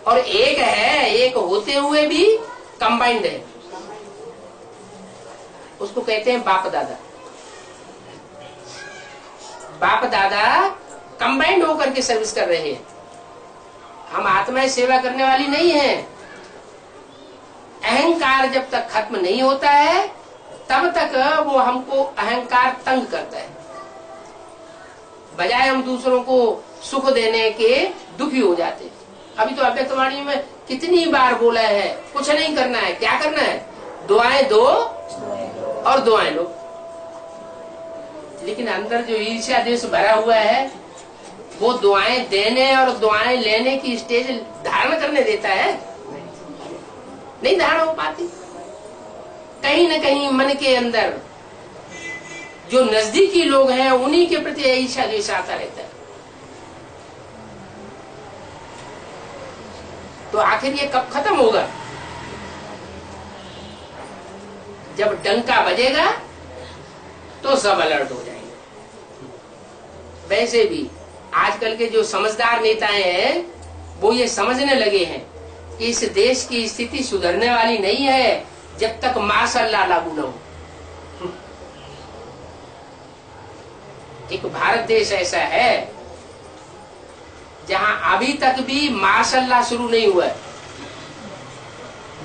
और एक होते हुए भी कंबाइंड है। उसको कहते हैं बाप दादा। बाप दादा कंबाइंड होकर के सर्विस कर रहे हैं। हम आत्माएं सेवा करने वाली नहीं है। अहंकार जब तक खत्म नहीं होता है तब तक वो हमको अहंकार तंग करता है। बजाय हम दूसरों को सुख देने के दुखी हो जाते हैं। अभी तो अव्यक्तवाणी में कितनी बार बोला है, कुछ नहीं करना है। क्या करना है? दुआएं दो और दुआएं लो। लेकिन अंदर जो ईर्ष्या द्वेष भरा हुआ है वो दुआएं देने और दुआएं लेने की स्टेज धारण करने देता है? नहीं धारण हो पाती। कहीं न कहीं मन के अंदर जो नजदीकी लोग हैं उन्हीं के प्रति ईर्ष्या द्वेष आता रहता है। तो आखिर ये कब खत्म होगा? जब डंका बजेगा तो सब अलर्ट हो जाएंगे। वैसे भी आजकल के जो समझदार नेताएं हैं वो ये समझने लगे हैं कि इस देश की स्थिति सुधरने वाली नहीं है जब तक माशाअल्लाह लागू न हो। एक भारत देश ऐसा है जहां अभी तक भी माशाअल्लाह शुरू नहीं हुआ है।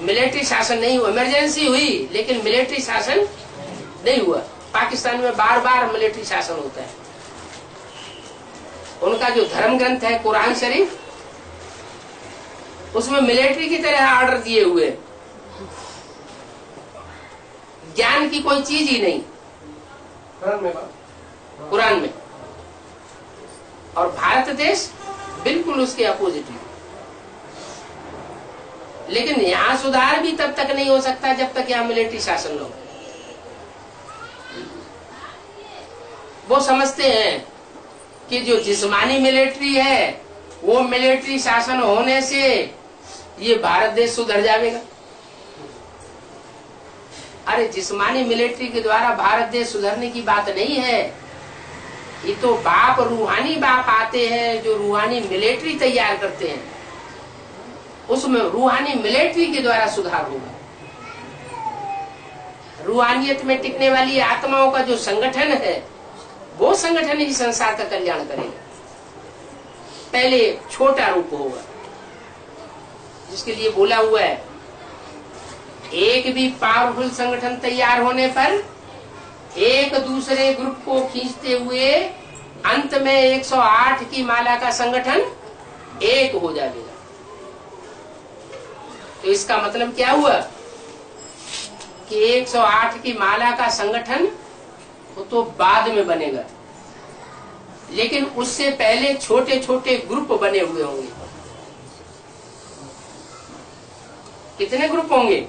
मिलिट्री शासन नहीं हुआ। इमरजेंसी हुई लेकिन मिलिट्री शासन नहीं हुआ। पाकिस्तान में बार बार मिलिट्री शासन होता है। उनका जो धर्म ग्रंथ है कुरान शरीफ, उसमें मिलिट्री की तरह ऑर्डर दिए हुए। ज्ञान की कोई चीज ही नहीं कुरान में। और भारत देश बिल्कुल उसके अपोजिट है। लेकिन यहाँ सुधार भी तब तक नहीं हो सकता जब तक यहाँ मिलिट्री शासन न हो। वो समझते हैं कि जो जिस्मानी मिलिट्री है वो मिलिट्री शासन होने से ये भारत देश सुधर जाएगा। अरे जिस्मानी मिलिट्री के द्वारा भारत देश सुधरने की बात नहीं है। ये तो बाप रूहानी बाप आते हैं जो रूहानी मिलिट्री तैयार करते हैं। उसमें रूहानी मिलिट्री के द्वारा सुधार होगा। रूहानियत में टिकने वाली आत्माओं का जो संगठन है वो संगठन ही संसार का कल्याण करेगा। पहले छोटा रूप होगा जिसके लिए बोला हुआ है एक भी पावरफुल संगठन तैयार होने पर एक दूसरे ग्रुप को खींचते हुए अंत में 108 की माला का संगठन एक हो जाएगा। तो इसका मतलब क्या हुआ कि 108 की माला का संगठन वो तो बाद में बनेगा, लेकिन उससे पहले छोटे छोटे ग्रुप बने हुए होंगे। कितने ग्रुप होंगे?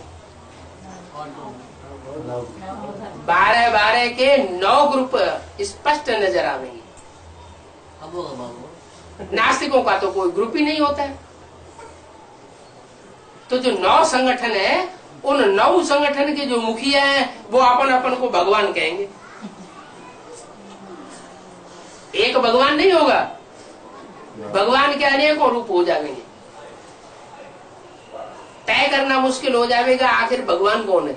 12 के 9 ग्रुप स्पष्ट नजर आवेंगे। नास्तिकों का तो कोई ग्रुप ही नहीं होता है। तो जो 9 संगठन है, उन 9 संगठन के जो मुखिया हैं वो अपन अपन को भगवान कहेंगे। एक भगवान नहीं होगा, भगवान के अनेकों रूप हो जाएंगे। तय करना मुश्किल हो जाएगा आखिर भगवान कौन है।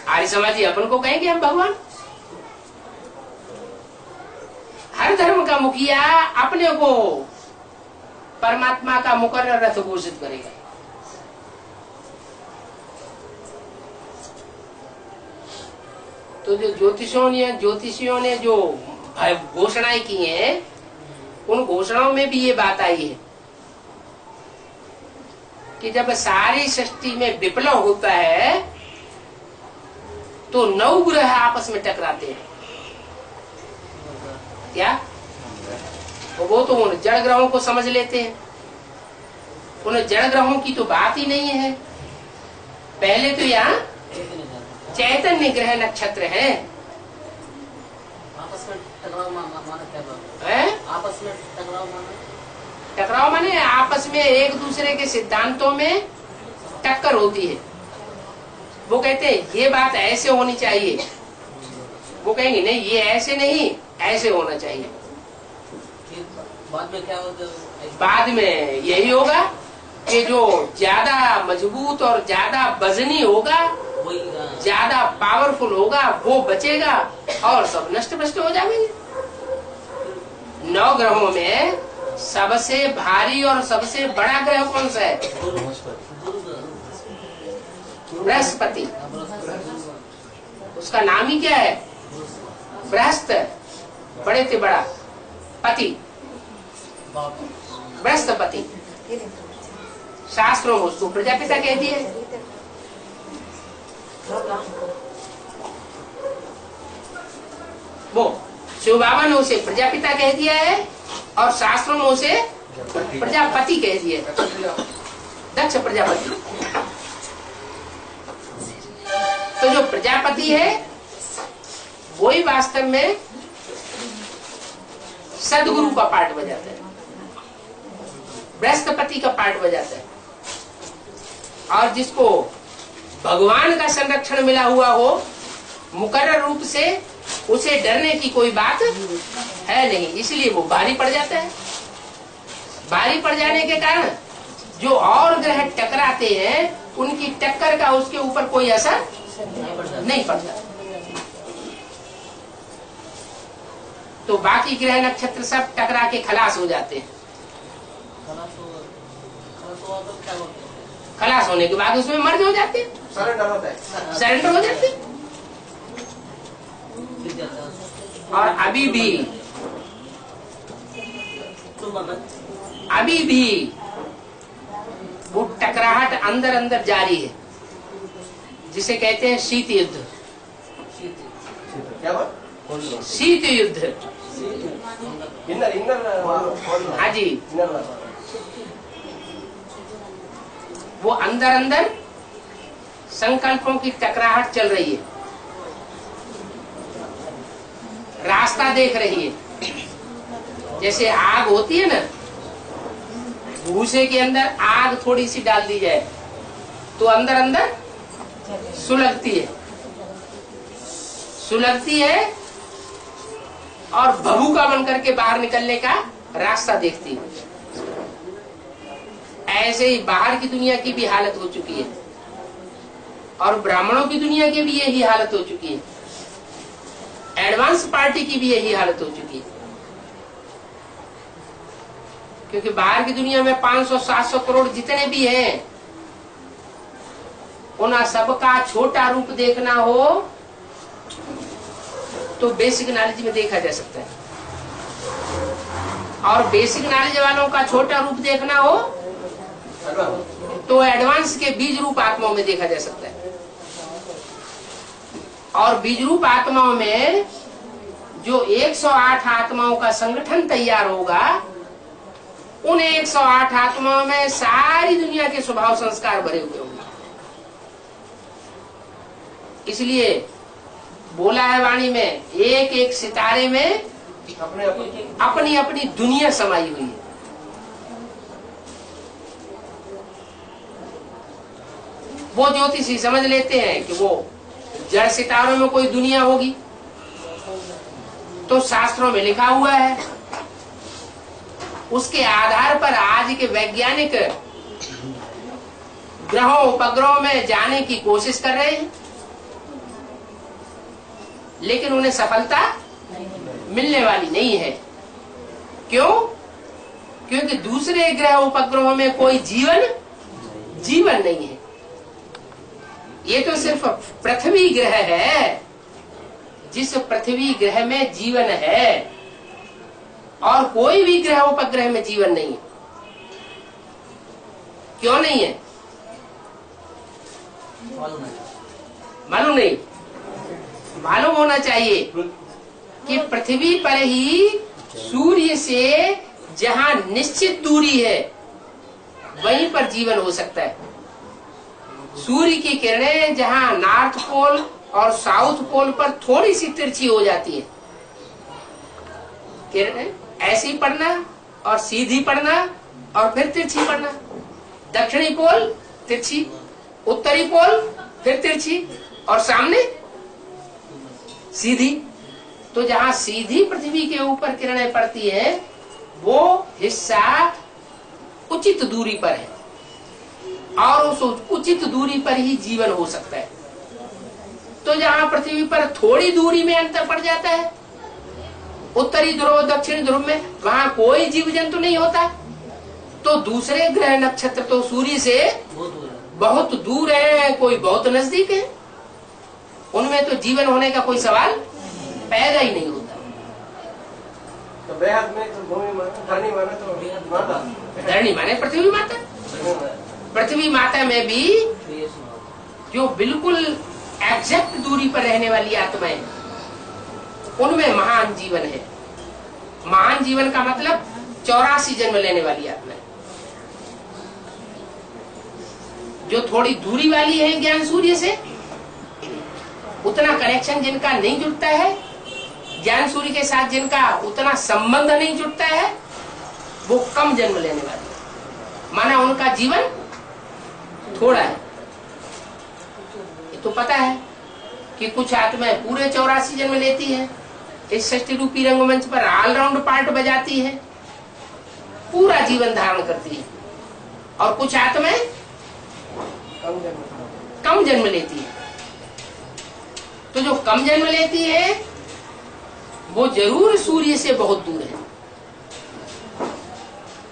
आर्य समाजी अपन को कहेंगे हम भगवान। हर धर्म का मुखिया अपने को परमात्मा का मुकर्रर रथ घोषित करेगा। तो जो ज्योतिषियों ने जो घोषणाएं की हैं, उन घोषणाओं में भी ये बात आई है कि जब सारी सृष्टि में विप्लव होता है तो 9 ग्रह आपस में टकराते हैं। क्या वो तो उन जड़ ग्रहों को समझ लेते हैं। उन जड़ ग्रहों की तो बात ही नहीं है। पहले तो यहाँ चैतन्य ग्रह नक्षत्र है। आपस में टकराव माना क्या बात है? आपस में टकराव माने आपस में एक दूसरे के सिद्धांतों में टक्कर होती है। वो कहते हैं ये बात ऐसे होनी चाहिए, वो कहेंगे नहीं ये ऐसे नहीं, ऐसे होना चाहिए। बाद में क्या होगा? बाद में यही होगा कि जो ज्यादा मजबूत और ज्यादा वजनी होगा, ज्यादा पावरफुल होगा, वो बचेगा और सब नष्ट भ्रष्ट हो जाएंगे। 9 ग्रहों में सबसे भारी और सबसे बड़ा ग्रह कौन सा है? बृहस्पति। उसका नाम ही क्या है? बृहस्पति। बड़े से बड़ा पति, बृहस्पति। शास्त्रों में उसको प्रजापिता कह दिए। वो शिव बाबा ने उसे प्रजापिता कह दिया है और शास्त्रों में उसे प्रजापति कह दिया, दक्ष प्रजापति। तो जो प्रजापति है वही वास्तव में सदगुरु का पार्ट बजाता है, बृहस्पति का पार्ट बजाता है। और जिसको भगवान का संरक्षण मिला हुआ हो मुकर्रर रूप से, उसे डरने की कोई बात है नहीं, इसलिए वो भारी पड़ जाता है। भारी पड़ जाने के कारण जो और ग्रह टकराते हैं उनकी टक्कर का उसके ऊपर कोई असर नहीं पड़ता। तो बाकी ग्रह नक्षत्र सब टकरा के खलास हो जाते हैं। खलास होने के बाद उसमें मर्ज हो जाते हैं, सरेंडर होता है, सरेंडर हो जाते हैं। और अभी भी वो टकराहट अंदर अंदर जारी है, जिसे कहते हैं शीत युद्ध। क्या बात? शीत युद्ध। हाँ जी, वो अंदर अंदर संकल्पों की टकराहट चल रही है, रास्ता देख रही है। जैसे आग होती है ना, भूसे के अंदर आग थोड़ी सी डाल दी जाए तो अंदर अंदर सुलगती है और भभूका बन करके बाहर निकलने का रास्ता देखती है। ऐसे ही बाहर की दुनिया की भी हालत हो चुकी है और ब्राह्मणों की दुनिया की भी यही हालत हो चुकी है, एडवांस पार्टी की भी यही हालत हो चुकी है। क्योंकि बाहर की दुनिया में 500-700 करोड़ जितने भी हैं, उन सबका छोटा रूप देखना हो तो बेसिक नॉलेज में देखा जा सकता है, और बेसिक नॉलेज वालों का छोटा रूप देखना हो तो एडवांस के बीज रूप आत्माओं में देखा जा सकता है। और बीज रूप आत्माओं में जो 108 आत्माओं का संगठन तैयार होगा, उन 108 आत्माओं में सारी दुनिया के स्वभाव संस्कार भरे हुए होंगे। इसलिए बोला है वाणी में, एक एक सितारे में अपनी अपनी दुनिया समाई हुई है। वो ज्योतिषी समझ लेते हैं कि वो जड़ सितारों में कोई दुनिया होगी, तो शास्त्रों में लिखा हुआ है, उसके आधार पर आज के वैज्ञानिक ग्रहों उपग्रहों में जाने की कोशिश कर रहे हैं, लेकिन उन्हें सफलता मिलने वाली नहीं है। क्यों? क्योंकि दूसरे ग्रह उपग्रहों में कोई जीवन नहीं है। ये तो सिर्फ पृथ्वी ग्रह है, जिस पृथ्वी ग्रह में जीवन है, और कोई भी ग्रह उपग्रह में जीवन नहीं है। क्यों नहीं है? मालूम नहीं? मालूम होना चाहिए कि पृथ्वी पर ही सूर्य से जहां निश्चित दूरी है वहीं पर जीवन हो सकता है। सूर्य की किरणें जहां नॉर्थ पोल और साउथ पोल पर थोड़ी सी तिरछी हो जाती है, किरणें ऐसी पड़ना और सीधी पड़ना और फिर तिरछी पड़ना, दक्षिणी पोल तिरछी, उत्तरी पोल फिर तिरछी और सामने सीधी। तो जहां सीधी पृथ्वी के ऊपर किरणें पड़ती है वो हिस्सा उचित दूरी पर है, और उस उचित दूरी पर ही जीवन हो सकता है। तो जहां पृथ्वी पर थोड़ी दूरी में अंतर पड़ जाता है, उत्तरी ध्रुव दक्षिणी ध्रुव में, वहां कोई जीव जंतु नहीं होता। तो दूसरे ग्रह नक्षत्र तो सूर्य से बहुत दूर है, कोई बहुत नजदीक है, उनमें तो जीवन होने का कोई सवाल पैदा ही नहीं होता। तो बेहद में तो भूमि माता, धरणी माना तो माता, धरणी माने पृथ्वी माता। पृथ्वी माता में भी जो बिल्कुल एग्जैक्ट दूरी पर रहने वाली आत्माएं, उनमें महान जीवन है। महान जीवन का मतलब 84 जन्म लेने वाली आत्माएं। जो थोड़ी दूरी वाली है ज्ञान सूर्य से, उतना कनेक्शन जिनका नहीं जुड़ता है, ज्ञान सूर्य के साथ जिनका उतना संबंध नहीं जुड़ता है, वो कम जन्म लेने वाले है। माना उनका जीवन थोड़ा है। ये तो पता है कि कुछ आत्माएं पूरे 84 जन्म लेती है, इस षष्ठी रूपी रंगमंच पर ऑलराउंड पार्ट बजाती है, पूरा जीवन धारण करती है, और कुछ आत्माएं कम जन्म लेती है। तो जो कम जन्म लेती है वो जरूर सूर्य से बहुत दूर है,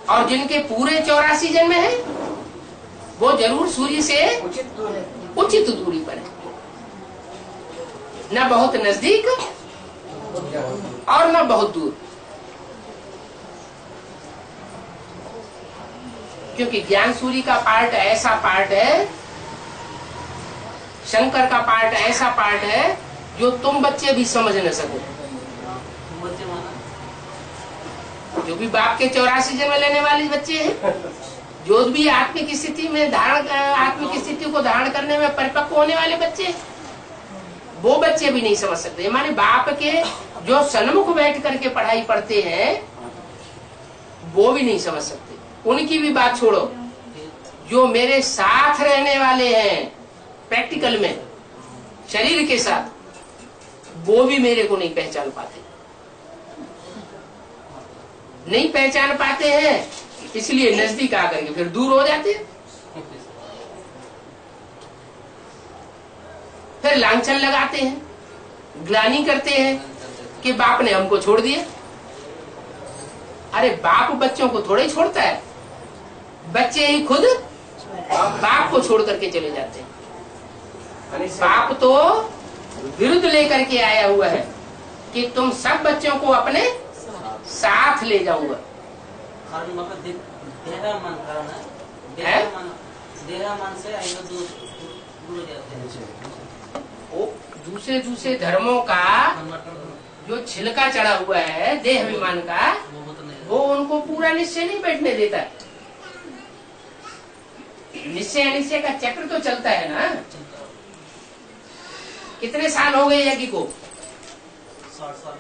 और जिनके पूरे 84 जन्म है वो जरूर सूर्य से उचित दूरी पर है, न बहुत नजदीक और न बहुत दूर। क्योंकि ज्ञान सूर्य का पार्ट ऐसा पार्ट है, शंकर का पार्ट ऐसा पार्ट है जो तुम बच्चे भी समझ न सको। जो भी बाप के 84 जन्म लेने वाले बच्चे हैं, जो भी आत्मिक स्थिति में आत्मिक स्थिति को धारण करने में परिपक्व होने वाले बच्चे, वो बच्चे भी नहीं समझ सकते। माने बाप के जो सन्मुख बैठ करके पढ़ाई पढ़ते हैं वो भी नहीं समझ सकते। उनकी भी बात छोड़ो, जो मेरे साथ रहने वाले हैं प्रैक्टिकल में शरीर के साथ, वो भी मेरे को नहीं पहचान पाते। नहीं पहचान पाते हैं, इसलिए नजदीक आकर के फिर दूर हो जाते हैं। फिर लांछन लगाते हैं, ग्लानि करते हैं कि बाप ने हमको छोड़ दिया। अरे बाप बच्चों को थोड़े छोड़ता है, बच्चे ही खुद बाप को छोड़ करके चले जाते हैं। बाप तो विरुद्ध लेकर के आया हुआ है कि तुम सब बच्चों को अपने साथ ले जाऊंगा। दूसरे धर्मों का जो छिलका चढ़ा हुआ है देह अभिमान का, वो उनको पूरा निश्चय नहीं बैठने देता। निश्चय अनिश्चय का चक्र तो चलता है ना। कितने साल हो गए यज्ञ को? 60 साल।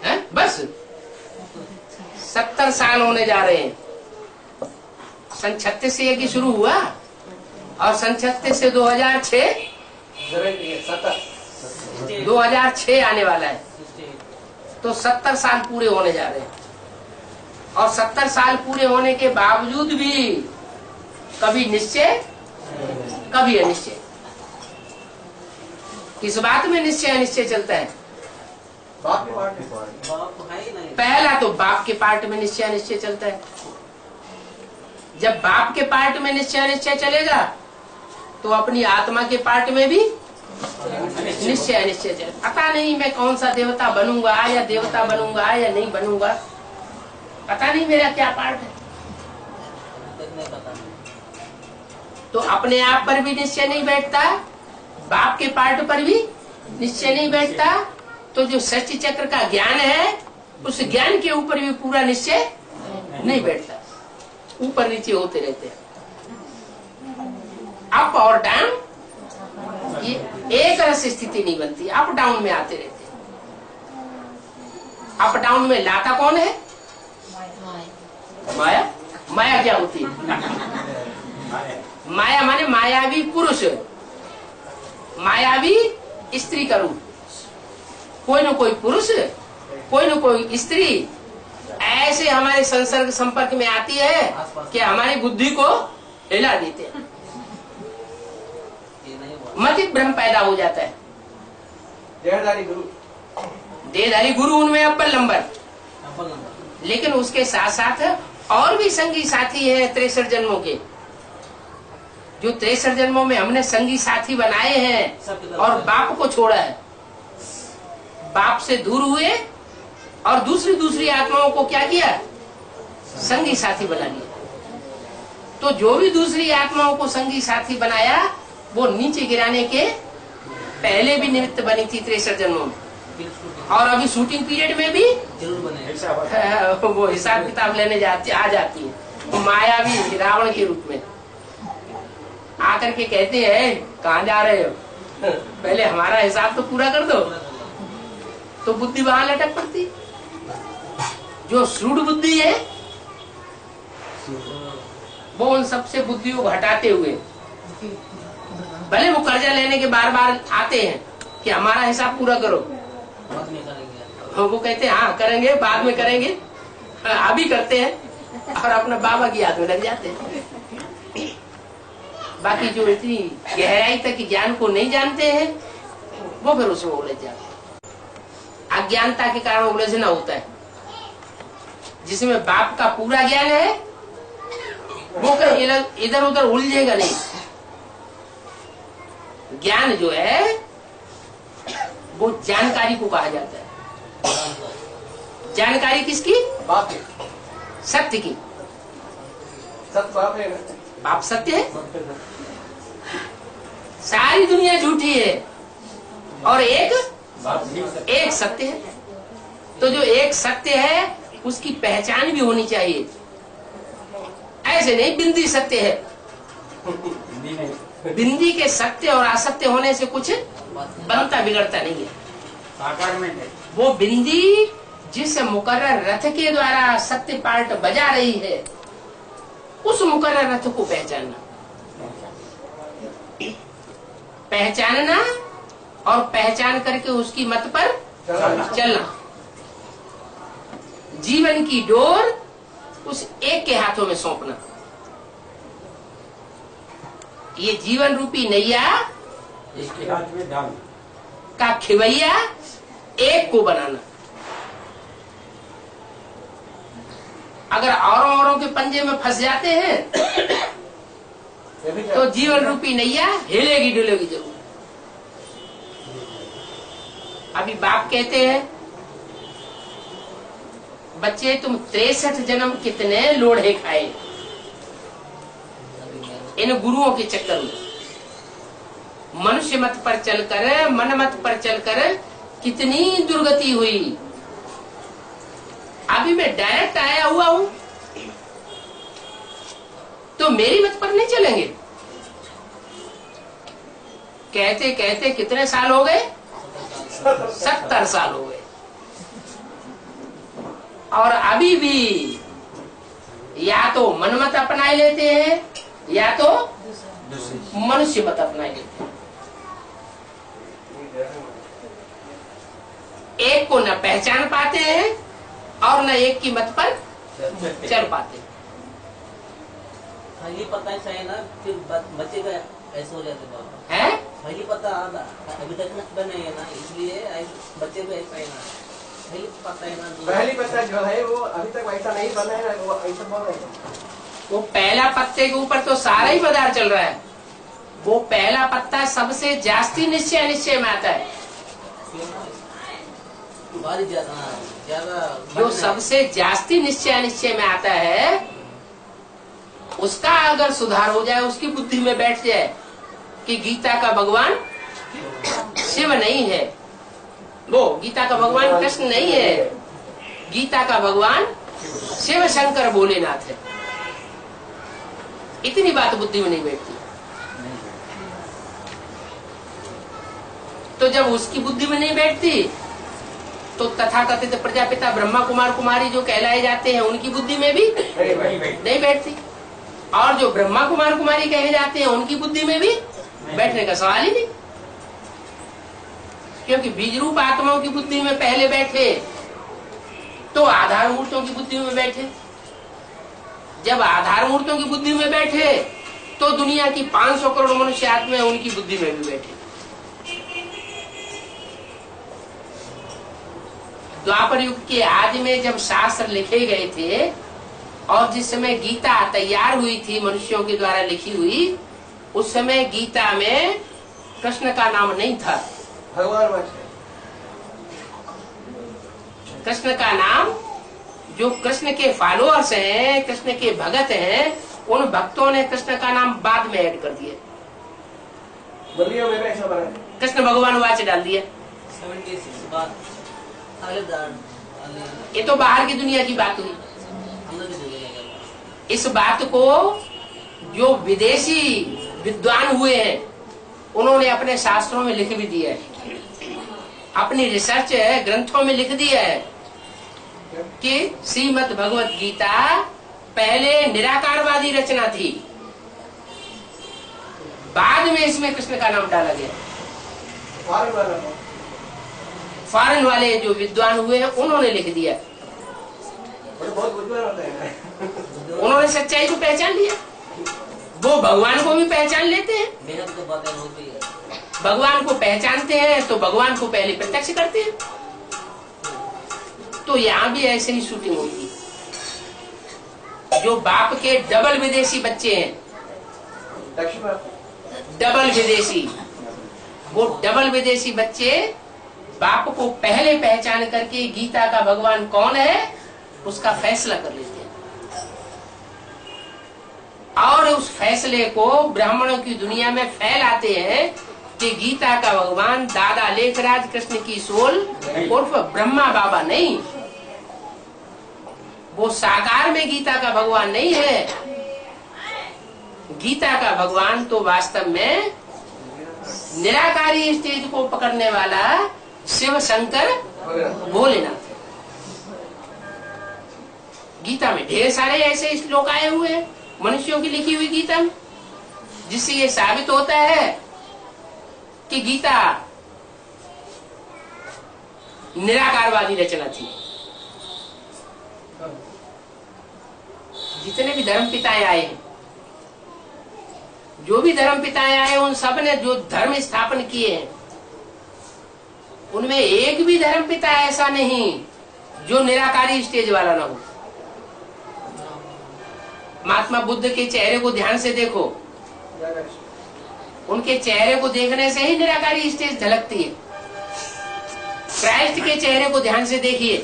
है? बस 70 साल होने जा रहे हैं। सन 36 से ये शुरू हुआ और सन 36 से 2006 आने वाला है, तो 70 साल पूरे होने जा रहे हैं। और 70 साल पूरे होने के बावजूद भी कभी निश्चय कभी अनिश्चय। किस बात में निश्चय अनिश्चय चलता है? बाप के पार्ट में। बाप है ही नहीं। पहला तो बाप के पार्ट में निश्चय अनिश्चय चलता है। जब बाप के पार्ट में निश्चय अनिश्चय चलेगा तो अपनी आत्मा के पार्ट में भी निश्चय अनिश्चय चलेगा। पता नहीं मैं कौन सा देवता बनूंगा या देवता बनूंगा या नहीं बनूंगा, पता नहीं मेरा क्या पार्ट है। नहीं पता नहीं। तो अपने आप पर भी निश्चय नहीं बैठता, बाप के पार्ट पर भी निश्चय नहीं बैठता, तो जो षष्ठी चक्र का ज्ञान है उस ज्ञान के ऊपर भी पूरा निश्चय नहीं बैठता, ऊपर नीचे होते रहते हैं। अप और डाउन, ये एक रस स्थिति नहीं बनती, अप डाउन में आते रहते हैं। अप डाउन में लाता कौन है? माया। माया क्या होती है? माया माने मायावी पुरुष, मायावी स्त्री का रूप। कोई न कोई पुरुष, कोई न कोई स्त्री ऐसे हमारे संसर्ग संपर्क में आती है कि हमारी बुद्धि को हिला देते हैं, ये नहीं हुआ। मतित भ्रम पैदा हो जाता है। देहधारी गुरु। देहधारी गुरु उनमें अव्वल नंबर, अव्वल नंबर। लेकिन उसके साथ साथ और भी संगी साथी है 63 जन्मों के, जो 63 जन्मों में हमने संगी साथी बनाए हैं और बाप को छोड़ा है, बाप से दूर हुए और दूसरी आत्माओं को क्या किया? संगी साथी बना लिया। तो जो भी दूसरी आत्माओं को संगी साथी बनाया वो नीचे गिराने के पहले भी निमित्त बनी थी 63 जन्मों में, और अभी शूटिंग पीरियड में भी जरूर बने। वो हिसाब किताब लेने आ जाती है। मायावी रावण के रूप में आकर के कहते हैं कहाँ जा रहे हो, पहले हमारा हिसाब तो पूरा कर दो। तो बुद्धि वहां लटक पड़ती। जो श्रूढ़ बुद्धि है वो उन सबसे बुद्धि को हटाते हुए, भले वो कर्जा लेने के बार बार आते हैं कि हमारा हिसाब पूरा करो, बाद में करेंगे। वो कहते हैं हाँ करेंगे, बाद में करेंगे, अभी करते हैं, और अपना बाबा की याद में लग जाते हैं। बाकी जो इतनी गहराई तक ज्ञान को नहीं जानते हैं वो फिर उसमें उलझ जाते हैं। अज्ञानता के कारण उलझना होता है। जिसमें बाप का पूरा ज्ञान है वो कहीं इधर उधर उलझेगा नहीं। ज्ञान जो है वो जानकारी को कहा जाता है। जानकारी किसकी? बाप के। सत्य की। सत्य बाप है ना? बाप सत्य है, सारी दुनिया झूठी है और एक सत्य है। तो जो एक सत्य है उसकी पहचान भी होनी चाहिए। ऐसे नहीं बिंदी सत्य है, बिंदी के सत्य और असत्य होने से कुछ बनता बिगड़ता नहीं है। वो बिंदी जिस मुकर्रर रथ के द्वारा सत्य पार्ट बजा रही है उस मुकर्रर रथ को पहचानना और पहचान करके उसकी मत पर चलना। जीवन की डोर उस एक के हाथों में सौंपना। ये जीवन रूपी नैया इसके हाथ में डाल का खिवैया एक को बनाना। अगर औरों के पंजे में फंस जाते हैं तो जीवन रूपी नैया हिलेगी डुलेगी जरूर। अभी बाप कहते हैं बच्चे तुम 63 जन्म कितने लोढ़े खाए इन गुरुओं के चक्कर में। मनुष्य मत पर चलकर, मन मत पर चलकर कितनी दुर्गति हुई। अभी मैं डायरेक्ट आया हुआ हूं तो मेरी मत पर नहीं चलेंगे। कहते कहते कितने साल हो गए? 70 साल हो गए। और अभी भी या तो मनमत अपनाए लेते हैं या तो मनुष्य मत अपनाए लेते हैं। एक को न पहचान पाते हैं और न एक की मत पर चल पाते हैं। खाली पता है ना, फिर बच्चे का ऐसे हो जाते बाबा है खाली पता अभी तक न बने है ना, इसलिए बच्चे को ऐसा है ना, खाली पता है ना, पहली पत्ता जो है वो अभी तक वैसा नहीं बना है, वो ऐसा बोल रहे हैं। वो पहला पत्ते के ऊपर तो सारा ही पदार्थ चल रहा है। वो पहला पत्ता सबसे जास्ती निश्चय में आता है। ज्यादा जो सबसे जास्ती निश्चय में आता है, उसका अगर सुधार हो जाए, उसकी बुद्धि में बैठ जाए कि गीता का भगवान शिव नहीं है, वो गीता का भगवान कृष्ण नहीं है, गीता का भगवान शिव शंकर भोलेनाथ है, इतनी बात बुद्धि में नहीं बैठती। तो जब उसकी बुद्धि में नहीं बैठती तो तथाकथित प्रजापिता ब्रह्मा कुमार कुमारी जो कहलाए जाते हैं उनकी बुद्धि में भी नहीं बैठती, और जो ब्रह्मा कुमार कुमारी कहे जाते हैं उनकी बुद्धि में भी बैठने का सवाल ही नहीं। क्योंकि बीज रूप आत्माओं की बुद्धि में पहले बैठे तो आधार मूर्तियों की बुद्धि में बैठे, जब आधार मूर्तियों की बुद्धि में बैठे तो दुनिया की 500 करोड़ मनुष्य आत्मा उनकी बुद्धि में भी बैठे। द्वापर युग के आदि में जब शास्त्र लिखे गए थे और जिस समय गीता तैयार हुई थी मनुष्यों के द्वारा लिखी हुई, उस समय गीता में कृष्ण का नाम नहीं था। भगवान कृष्ण का नाम, जो कृष्ण के फॉलोअर्स हैं, कृष्ण के भगत हैं, उन भक्तों ने कृष्ण का नाम बाद में ऐड कर दिया। बलियों में ऐसा बना है। कृष्ण भगवान वाच डाल दिया। 76 बाद ये तो बाहर की दुनिया की बात हुई। इस बात को जो विदेशी विद्वान हुए हैं उन्होंने अपने शास्त्रों में लिख भी दिया है, अपनी रिसर्च ग्रंथों में लिख दिया है कि श्रीमद् भगवत गीता पहले निराकारवादी रचना थी, बाद में इसमें कृष्ण का नाम डाला गया। फॉरेन वाले जो विद्वान हुए हैं उन्होंने लिख दिया, बहुत बुद्धिमान होते हैं। उन्होंने सच्चाई को पहचान लिया। वो भगवान को भी पहचान लेते हैं, बेहद को बातें होती है, भगवान को पहचानते हैं तो भगवान को पहले प्रत्यक्ष करते हैं। तो यहाँ भी ऐसे ही शूटिंग होगी। जो बाप के डबल विदेशी बच्चे हैं, डबल विदेशी, वो डबल विदेशी बच्चे बाप को पहले पहचान करके गीता का भगवान कौन है उसका फैसला कर लेते हैं, और उस फैसले को ब्राह्मणों की दुनिया में फैलाते हैं कि गीता का भगवान दादा लेखराज कृष्ण की सोल उर्फ ब्रह्मा बाबा नहीं, वो साकार में गीता का भगवान नहीं है। गीता का भगवान तो वास्तव में निराकारी स्टेज को पकड़ने वाला शिव शंकर भोलेनाथ है। गीता में ढेर सारे ऐसे श्लोक आए हुए हैं मनुष्यों की लिखी हुई गीता में, जिससे ये साबित होता है कि गीता निराकारवादी रचना थी। जितने भी धर्म पिताएं आए हैं, जो भी धर्म पिताएं आए, उन सब ने जो धर्म स्थापन किए हैं उनमें एक भी धर्म पिता ऐसा नहीं जो निराकारी स्टेज वाला ना हो। महात्मा बुद्ध के चेहरे को ध्यान से देखो, उनके चेहरे को देखने से ही निराकारी स्टेज झलकती है। क्राइस्ट के चेहरे को ध्यान से देखिए,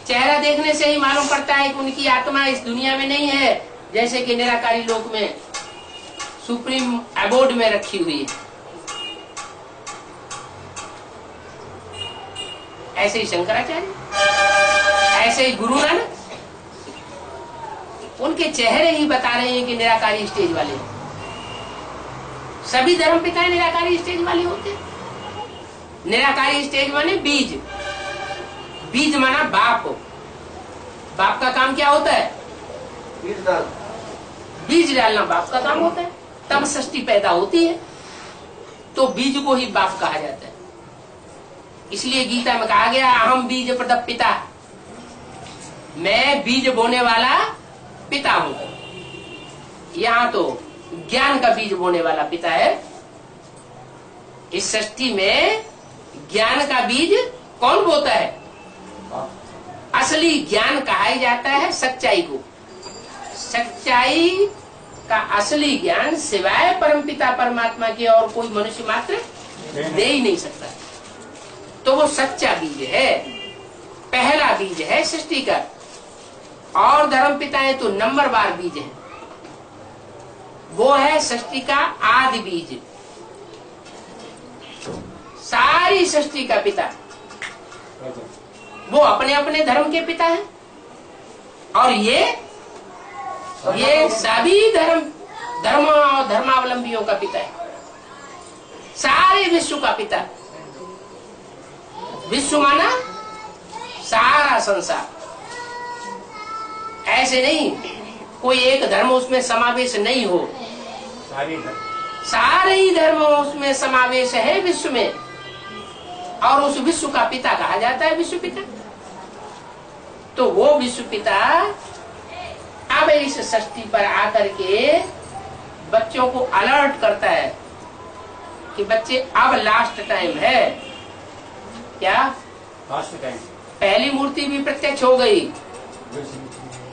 चेहरा देखने से ही मालूम पड़ता है कि उनकी आत्मा इस दुनिया में नहीं है, जैसे कि निराकारी लोक में सुप्रीम अबोर्ड में रखी हुई है। ऐसे ही शंकराचार्य, ऐसे ही गुरु नानक, उनके चेहरे ही बता रहे हैं कि निराकारी स्टेज वाले हैं। सभी धर्म पिता निराकारी स्टेज वाले होते हैं। निराकारी स्टेज माने बीज, बीज माना बाप, बाप का काम क्या होता है? बीज डाल। बीज डालना बाप का काम होता है, तब सृष्टि पैदा होती है। तो बीज को ही बाप कहा जाता है। इसलिए गीता में कहा गया अहम बीज प्रदप पिता, मैं बीज बोने वाला पिता हूं। यहाँ तो ज्ञान का बीज बोने वाला पिता है। इस सृष्टि में ज्ञान का बीज कौन बोता है? असली ज्ञान कहा ही जाता है सच्चाई को। सच्चाई का असली ज्ञान सिवाय परमपिता परमात्मा के और कोई मनुष्य मात्र दे ही नहीं सकता। तो वो सच्चा बीज है, पहला बीज है सृष्टि का। और धर्म पिताएं तो नंबरवार बीज है। वो है सृष्टि का आदि बीज, सारी सृष्टि का पिता। वो अपने अपने धर्म के पिता हैं और ये सभी धर्म और धर्मावलंबियों का पिता है, सारे विश्व का पिता। विश्व माना सारा संसार। ऐसे नहीं कोई एक धर्म उसमें समावेश नहीं हो, सारे ही धर्म उसमें समावेश है विश्व में। और उस विश्व का पिता कहा जाता है विश्व पिता। तो वो विश्व पिता अब इस सृष्टि पर आकर के बच्चों को अलर्ट करता है कि बच्चे अब लास्ट टाइम है। क्या लास्ट टाइम? पहली मूर्ति भी प्रत्यक्ष हो गई,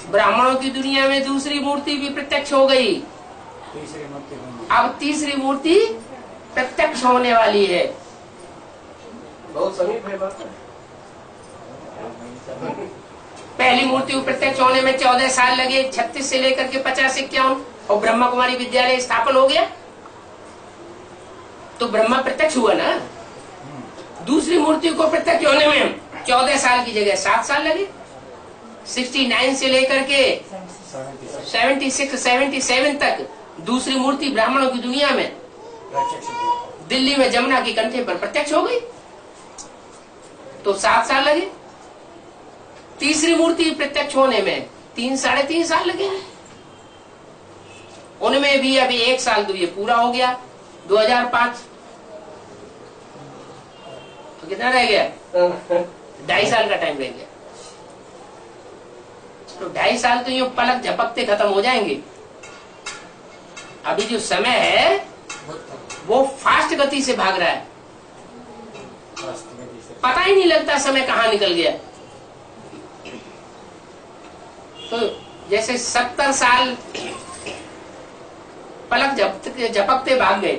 ब्राह्मणों की दुनिया में दूसरी मूर्ति भी प्रत्यक्ष हो गई, तीसरी मूर्ति होगी। अब तीसरी मूर्ति प्रत्यक्ष होने वाली है। बहुत समीप है बात। पहली मूर्ति को प्रत्यक्ष होने में 14 साल लगे, 36 से लेकर के 50-51, और ब्रह्मा कुमारी विद्यालय स्थापन हो गया। तो ब्रह्मा प्रत्यक्ष हुआ ना। दूसरी मूर्ति को प्रत्यक्ष होने में 14 साल की जगह 7 साल लगे। 69 से लेकर के 76-77 तक दूसरी मूर्ति ब्राह्मणों की दुनिया में दिल्ली में जमुना के कंठे पर प्रत्यक्ष हो गई, तो 7 साल लगे। तीसरी मूर्ति प्रत्यक्ष होने में 3-3.5 साल लगे। उनमें भी अभी 1 साल तो ये पूरा हो गया, 2005। तो कितना रह गया? 2.5 साल का टाइम रह गया। तो 2.5 साल तो यूं पलक झपकते खत्म हो जाएंगे। अभी जो समय है वो फास्ट गति से भाग रहा है, पता ही नहीं लगता समय कहाँ निकल गया। तो जैसे 70 साल पलक झपकते भाग गए,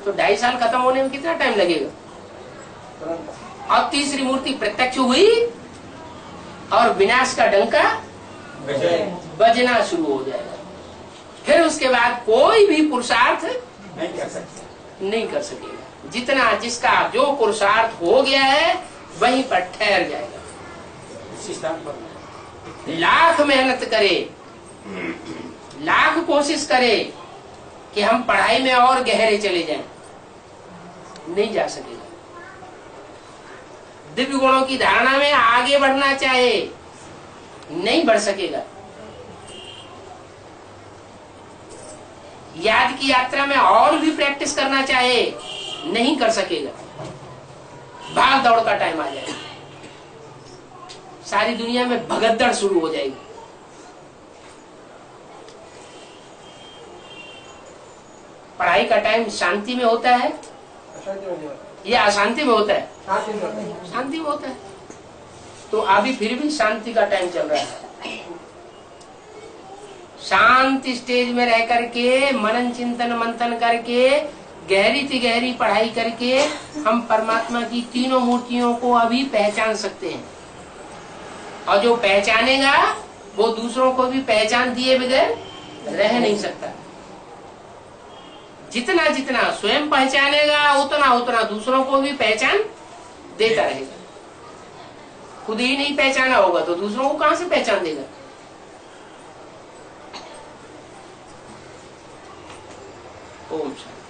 तो 2.5 साल खत्म होने में कितना टाइम लगेगा? और तीसरी मूर्ति प्रत्यक्ष हुई और विनाश का डंका बजना शुरू हो जाएगा। फिर उसके बाद कोई भी पुरुषार्थ नहीं कर सकेगा। जितना जिसका जो पुरुषार्थ हो गया है वहीं पर ठहर जाएगा। इसी स्थान पर लाख मेहनत करे, लाख कोशिश करे कि हम पढ़ाई में और गहरे चले जाएं, नहीं जा सकेगा। दिव्य गुणों की धारणा में आगे बढ़ना चाहे, नहीं बढ़ सकेगा। याद की यात्रा में और भी प्रैक्टिस करना चाहे, नहीं कर सकेगा। भाग दौड़ का टाइम आ जाएगा, सारी दुनिया में भगदड़ शुरू हो जाएगी। पढ़ाई का टाइम शांति में होता है या अशांति में होता है? शांति में होता है। तो अभी फिर भी शांति का टाइम चल रहा है। शांति स्टेज में रह करके मनन चिंतन मंथन करके गहरी से गहरी पढ़ाई करके हम परमात्मा की तीनों मूर्तियों को अभी पहचान सकते हैं। और जो पहचानेगा वो दूसरों को भी पहचान दिए बगैर रह नहीं सकता। जितना जितना स्वयं पहचानेगा उतना उतना दूसरों को भी पहचान देता रहेगा। खुद ही नहीं पहचाना होगा तो दूसरों को कहां से पहचान देगा? ओम शांति।